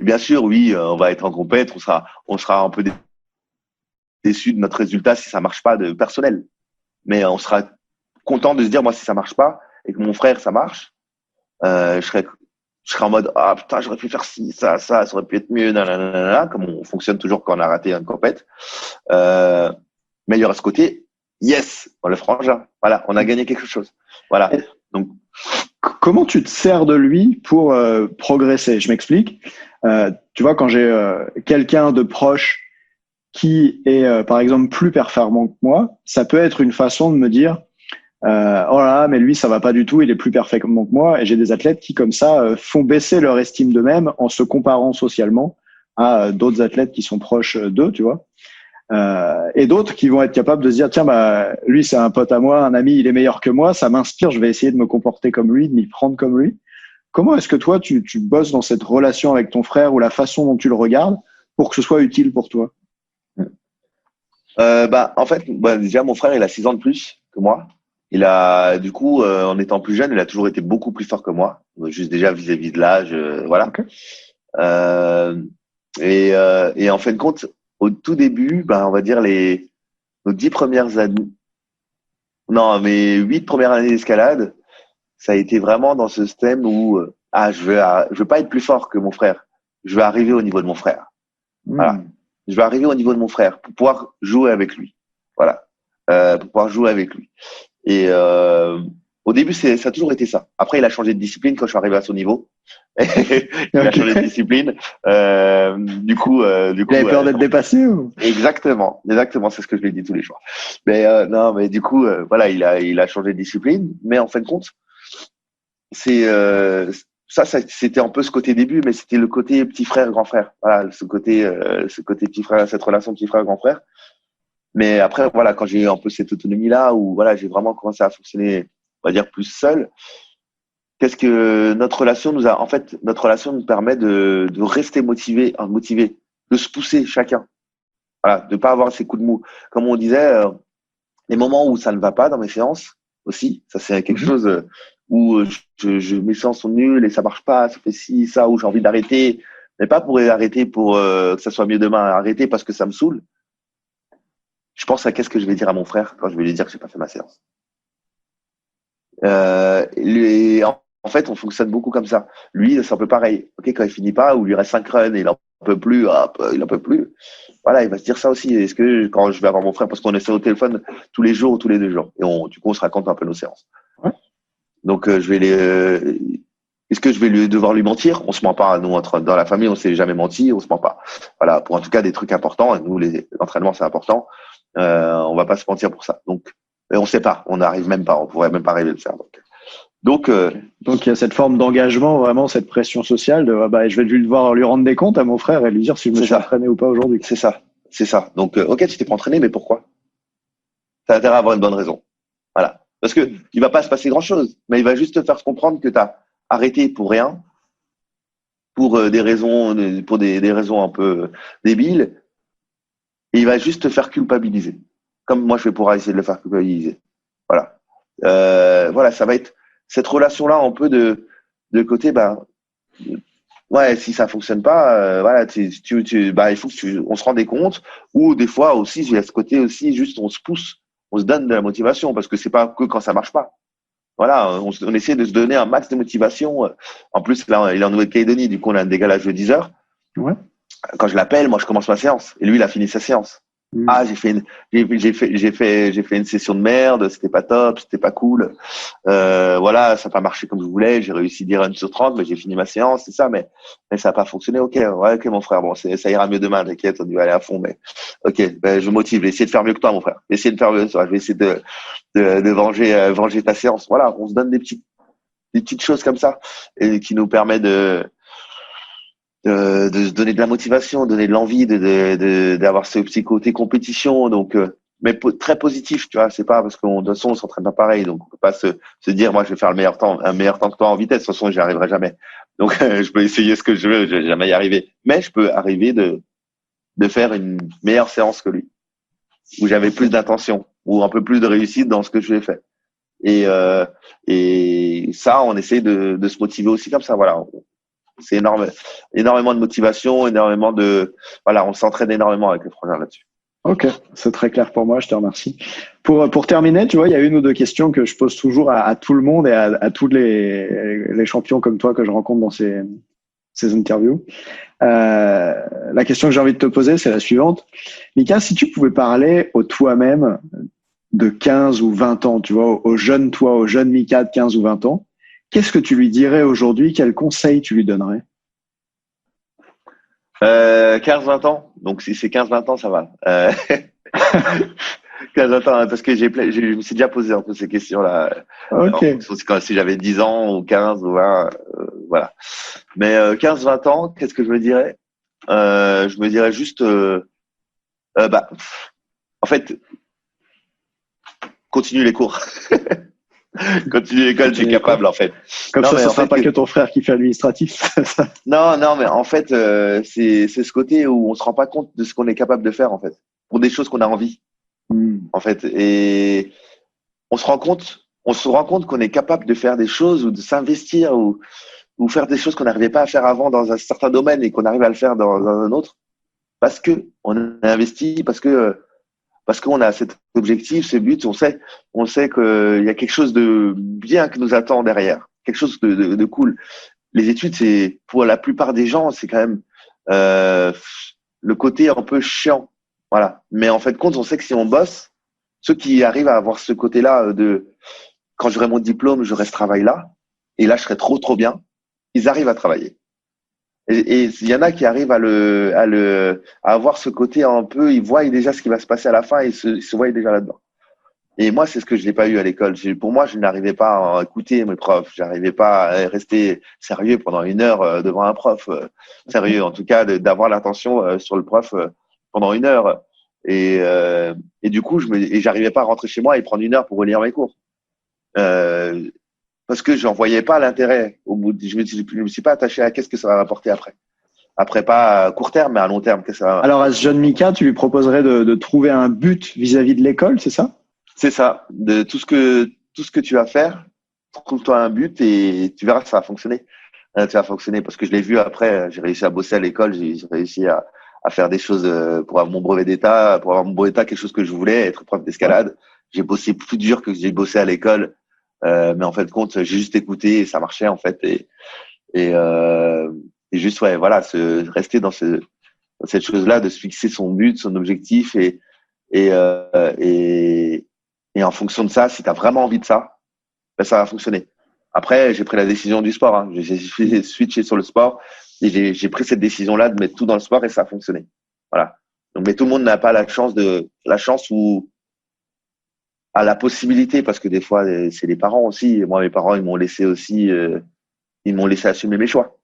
bien sûr, oui, on va être en compète, on sera un peu déçu de notre résultat si ça marche pas de personnel, mais on sera content de se dire, moi, si ça marche pas et que mon frère ça marche, je serais en mode putain, j'aurais pu faire ci, ça aurait pu être mieux, nanana, comme on fonctionne toujours quand on a raté une compète. Mais il y aura ce côté, yes, on le frangin, voilà, on a gagné quelque chose, voilà. Donc, comment tu te sers de lui pour progresser? Je m'explique. Tu vois, quand j'ai quelqu'un de proche qui est, par exemple, plus performant que moi, ça peut être une façon de me dire oh là là, mais lui, ça va pas du tout, il est plus performant que moi. Et j'ai des athlètes qui, comme ça, font baisser leur estime d'eux-mêmes en se comparant socialement à d'autres athlètes qui sont proches d'eux, tu vois. Et d'autres qui vont être capables de se dire tiens, bah lui, c'est un pote à moi, un ami, il est meilleur que moi, ça m'inspire, je vais essayer de me comporter comme lui, de m'y prendre comme lui. Comment est-ce que toi, tu bosses dans cette relation avec ton frère ou la façon dont tu le regardes pour que ce soit utile pour toi? En fait, déjà, mon frère, il a 6 ans de plus que moi. Il a, du coup, en étant plus jeune, il a toujours été beaucoup plus fort que moi, juste déjà vis-à-vis de l'âge, voilà. Okay. Et en fin de compte, au tout début, on va dire nos 10 premières années, non, mes 8 premières années d'escalade, ça a été vraiment dans ce système où je veux pas être plus fort que mon frère, je veux arriver au niveau de mon frère. Voilà. Je vais arriver au niveau de mon frère pour pouvoir jouer avec lui. Voilà. Pour pouvoir jouer avec lui. Et au début, ça a toujours été ça. Après, il a changé de discipline quand je suis arrivé à son niveau. Il a changé de discipline. Du coup, il avait peur d'être dépassé ou? Exactement, c'est ce que je lui dis tous les jours. Mais non, mais du coup, voilà, il a changé de discipline. Mais en fin de compte, ça, c'était un peu ce côté début, mais c'était le côté petit frère, grand frère. Voilà, ce côté petit frère, cette relation petit frère, grand frère. Mais après, voilà, quand j'ai eu un peu cette autonomie-là, où voilà, j'ai vraiment commencé à fonctionner, on va dire, plus seul. Qu'est-ce que notre relation nous permet de rester motivé, de se pousser chacun. Voilà, de pas avoir ces coups de mou. Comme on disait, les moments où ça ne va pas dans mes séances aussi, ça c'est quelque chose où mes séances sont nulles et ça marche pas, ça fait ci, ça, où j'ai envie d'arrêter, mais pas pour arrêter pour que ça soit mieux demain, arrêter parce que ça me saoule. Je pense à qu'est-ce que je vais dire à mon frère quand je vais lui dire que j'ai pas fait ma séance. En fait, on fonctionne beaucoup comme ça. Lui, c'est un peu pareil. Ok, quand il finit pas, ou il lui reste 5 runs et il en peut plus, il en peut plus. Voilà, il va se dire ça aussi. Est-ce que quand je vais avoir mon frère, parce qu'on essaie au téléphone tous les jours ou tous les 2 jours, et du coup, on se raconte un peu nos séances. Ouais. Donc, est-ce que je vais devoir lui mentir? On se ment pas. Nous, dans la famille, on s'est jamais menti, on se ment pas. Voilà, pour en tout cas des trucs importants. Et nous, l'entraînement, c'est important. On va pas se mentir pour ça. Donc, on sait pas. On n'arrive même pas. On pourrait même pas arriver à le faire. Donc, il y a cette forme d'engagement, vraiment cette pression sociale de je vais devoir lui rendre des comptes à mon frère et lui dire si je me suis entraîné ou pas aujourd'hui. C'est ça. Donc, ok, tu t'es pas entraîné, mais pourquoi? T'as intérêt à avoir une bonne raison. Voilà. Parce que il va pas se passer grand chose, mais il va juste te faire comprendre que t'as arrêté pour rien, pour des raisons un peu débiles, et il va juste te faire culpabiliser. Comme moi, je vais pouvoir essayer de le faire culpabiliser. Voilà. Voilà, ça va être cette relation-là un peu de côté, ouais, si ça fonctionne pas, voilà, il faut on se rende compte, ou des fois aussi, il y a ce côté aussi, juste on se pousse, on se donne de la motivation, parce que c'est pas que quand ça marche pas. Voilà, on essaie de se donner un max de motivation. En plus, là, il est en Nouvelle-Calédonie, du coup, on a un décalage de 10 heures. Ouais. Quand je l'appelle, moi, je commence ma séance, et lui, il a fini sa séance. J'ai fait une session de merde, c'était pas top, c'était pas cool. Voilà, ça n'a pas marché comme je voulais, j'ai réussi 10 runs sur 30, mais j'ai fini ma séance, c'est ça, mais ça n'a pas fonctionné. Ok, mon frère, bon, ça ira mieux demain, t'inquiète, on va aller à fond, mais ok, je me motive, je vais essayer de faire mieux que toi, mon frère. Je vais essayer de faire mieux que toi, je vais essayer de venger ta séance. Voilà, on se donne des petits des petites choses comme ça et qui nous permet de se donner de la motivation, donner de l'envie, d'avoir ce petit côté compétition. Donc, mais très positif, tu vois. C'est pas parce qu'on de toute façon on s'entraîne pas pareil, donc on peut pas se dire moi je vais faire un meilleur temps que toi en vitesse. De toute façon, j'y arriverai jamais. Donc, je peux essayer ce que je veux, je vais jamais y arriver. Mais je peux arriver de faire une meilleure séance que lui, où j'avais plus d'intention, ou un peu plus de réussite dans ce que je vais faire. Et ça, on essaie de se motiver aussi comme ça. Voilà, c'est énormément de motivation, voilà, on s'entraîne énormément avec le frangin là-dessus. Ok, c'est très clair pour moi, je te remercie. Pour terminer, tu vois, il y a une ou deux questions que je pose toujours à tout le monde et à tous les champions comme toi que je rencontre dans ces interviews. La question que j'ai envie de te poser, c'est la suivante. Mika, si tu pouvais parler au toi-même de 15 ou 20 ans, tu vois, au jeune toi, au jeune Mika de 15 ou 20 ans, qu'est-ce que tu lui dirais aujourd'hui? Quel conseil tu lui donnerais? 15-20 ans. Donc, si c'est 15-20 ans, ça va. 15-20 ans, hein, parce que je me suis déjà posé un peu ces questions-là. Ok. Si j'avais 10 ans ou 15 ou 20, voilà. Mais 15-20 ans, qu'est-ce que je me dirais? Je me dirais juste, en fait, continue les cours. Continue l'école, tu es capable, en fait. Comme non, ça, mais ce en sera fait, pas que ton frère qui fait administratif. non, mais en fait, c'est ce côté où on se rend pas compte de ce qu'on est capable de faire, en fait, pour des choses qu'on a envie, en fait. Et on se rend compte qu'on est capable de faire des choses ou de s'investir ou faire des choses qu'on n'arrivait pas à faire avant dans un certain domaine et qu'on arrive à le faire dans un autre parce que on a investi, parce qu'on a cet objectif, ce but, on sait qu'il y a quelque chose de bien qui nous attend derrière, quelque chose de cool. Les études, c'est pour la plupart des gens, c'est quand même le côté un peu chiant, voilà. Mais en fait, compte, on sait que si on bosse, ceux qui arrivent à avoir ce côté-là de quand j'aurai mon diplôme, j'aurai ce travail-là, et là, je serai trop bien. Ils arrivent à travailler. Et il y en a qui arrivent à avoir ce côté un peu, ils voient déjà ce qui va se passer à la fin et ils se voient déjà là-dedans. Et moi, c'est ce que je n'ai pas eu à l'école. Pour moi, je n'arrivais pas à écouter mes profs. J'arrivais pas à rester sérieux pendant 1 heure devant un prof. Sérieux, en tout cas, d'avoir l'attention sur le prof pendant 1 heure. Et du coup, j'arrivais pas à rentrer chez moi et prendre 1 heure pour relire mes cours. Parce que j'en voyais pas l'intérêt. Je me suis pas attaché à qu'est-ce que ça va rapporter après. Après, pas à court terme, mais à long terme. Alors, à ce jeune Mika, tu lui proposerais de trouver un but vis-à-vis de l'école, c'est ça? C'est ça. De tout ce que tu vas faire, trouve-toi un but et tu verras que ça va fonctionner. Ça va fonctionner parce que je l'ai vu après. J'ai réussi à bosser à l'école. J'ai réussi à faire des choses pour avoir mon brevet d'État, quelque chose que je voulais, être prof d'escalade. J'ai bossé plus dur que j'ai bossé à l'école. Mais en fait, compte, j'ai juste écouté et ça marchait en fait. Et juste, ouais, voilà, rester dans cette chose-là, de se fixer son but, son objectif et en fonction de ça, si tu as vraiment envie de ça, ben, ça va fonctionner. Après, j'ai pris la décision du sport. Hein. J'ai switché sur le sport et j'ai pris cette décision-là de mettre tout dans le sport et ça a fonctionné. Voilà. Donc, mais tout le monde n'a pas la chance ou à la possibilité, parce que des fois, c'est les parents aussi. Et moi, mes parents, ils m'ont laissé assumer mes choix.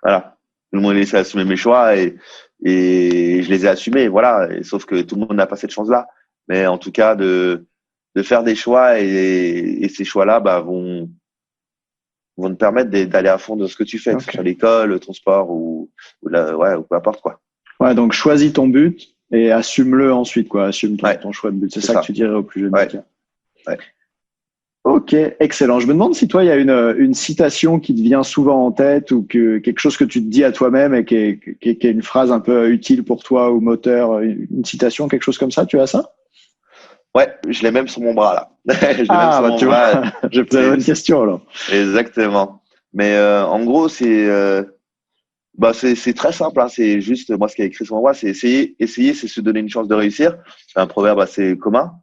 Voilà. Ils m'ont laissé assumer mes choix et je les ai assumés. Voilà. Et, sauf que tout le monde n'a pas cette chance-là. Mais en tout cas, de faire des choix et ces choix-là, vont te permettre d'aller à fond dans ce que tu fais, que ce soit l'école, ton sport ou peu importe quoi. Ouais, donc choisis ton but et assume-le ensuite, quoi. Assume ton choix de but. C'est ça que tu dirais au plus jeune. Ouais. Ok, excellent. Je me demande si toi, il y a une citation qui te vient souvent en tête ou quelque chose que tu te dis à toi-même et qui est une phrase un peu utile pour toi ou moteur, une citation, quelque chose comme ça. Tu as ça? Ouais, je l'ai même sur mon bras là. Tu vois, j'ai posé la bonne question alors. Exactement. Mais en gros, c'est très simple. Hein. C'est juste moi ce qui est écrit sur mon bras, c'est essayer, c'est se donner une chance de réussir. C'est un proverbe assez commun,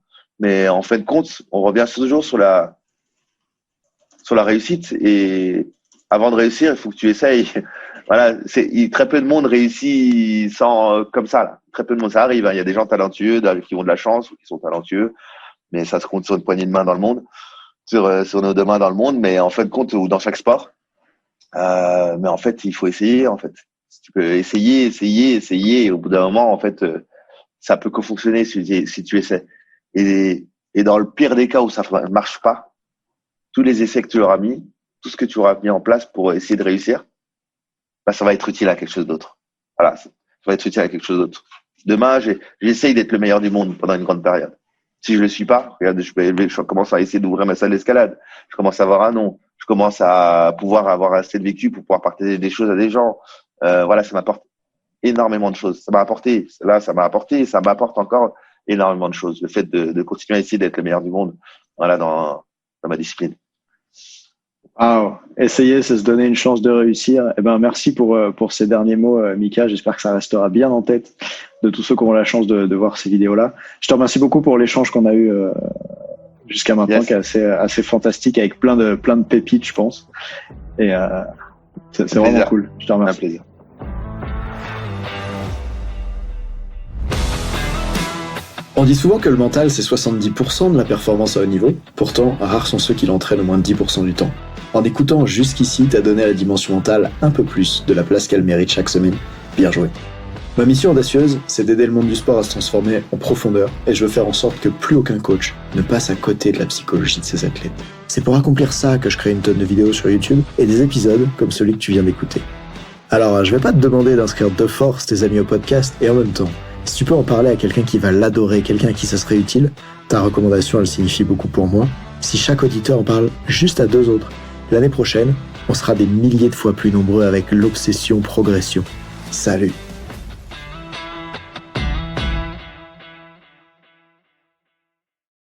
mais en fin de compte, on revient toujours sur la réussite. Et avant de réussir, il faut que tu essayes. Voilà, très peu de monde réussit sans comme ça. Là. Très peu de monde, ça arrive. Hein. Il y a des gens talentueux qui ont de la chance ou qui sont talentueux, mais ça se compte sur une poignée de main dans le monde. sur nos deux mains dans le monde, mais en fin de compte, ou dans chaque sport. Mais en fait, il faut essayer, en fait. Tu peux essayer, et au bout d'un moment, en fait, ça peut que fonctionner si tu essaies. Et dans le pire des cas où ça ne marche pas, tous les essais que tu auras mis, tout ce que tu auras mis en place pour essayer de réussir, bah, ça va être utile à quelque chose d'autre. Voilà, ça va être utile à quelque chose d'autre. Demain, j'essaye d'être le meilleur du monde pendant une grande période. Si je le suis pas, regarde, je commence à essayer d'ouvrir ma salle d'escalade. Je commence à avoir un nom. Je commence à pouvoir avoir assez de vécu pour pouvoir partager des choses à des gens. Voilà, ça m'apporte énormément de choses. Ça m'apporte encore énormément de choses. Le fait de continuer à essayer d'être le meilleur du monde, voilà, dans ma discipline. Wow. Essayer, c'est se donner une chance de réussir. Eh ben, merci pour ces derniers mots, Mika. J'espère que ça restera bien en tête de tous ceux qui auront la chance de voir ces vidéos-là. Je te remercie beaucoup pour l'échange qu'on a eu jusqu'à maintenant, qui est assez fantastique, avec plein de pépites, je pense. Et c'est vraiment cool. Je te remercie. Un plaisir. On dit souvent que le mental, c'est 70% de la performance à haut niveau. Pourtant, rares sont ceux qui l'entraînent au moins de 10% du temps. En écoutant jusqu'ici, t'as donné à la dimension mentale un peu plus de la place qu'elle mérite chaque semaine. Bien joué. Ma mission audacieuse, c'est d'aider le monde du sport à se transformer en profondeur, et je veux faire en sorte que plus aucun coach ne passe à côté de la psychologie de ses athlètes. C'est pour accomplir ça que je crée une tonne de vidéos sur YouTube et des épisodes comme celui que tu viens d'écouter. Alors, je vais pas te demander d'inscrire de force tes amis au podcast, et en même temps, si tu peux en parler à quelqu'un qui va l'adorer, quelqu'un à qui ça serait utile, ta recommandation, elle signifie beaucoup pour moi. Si chaque auditeur en parle juste à 2 autres, l'année prochaine, on sera des milliers de fois plus nombreux avec l'obsession progression. Salut!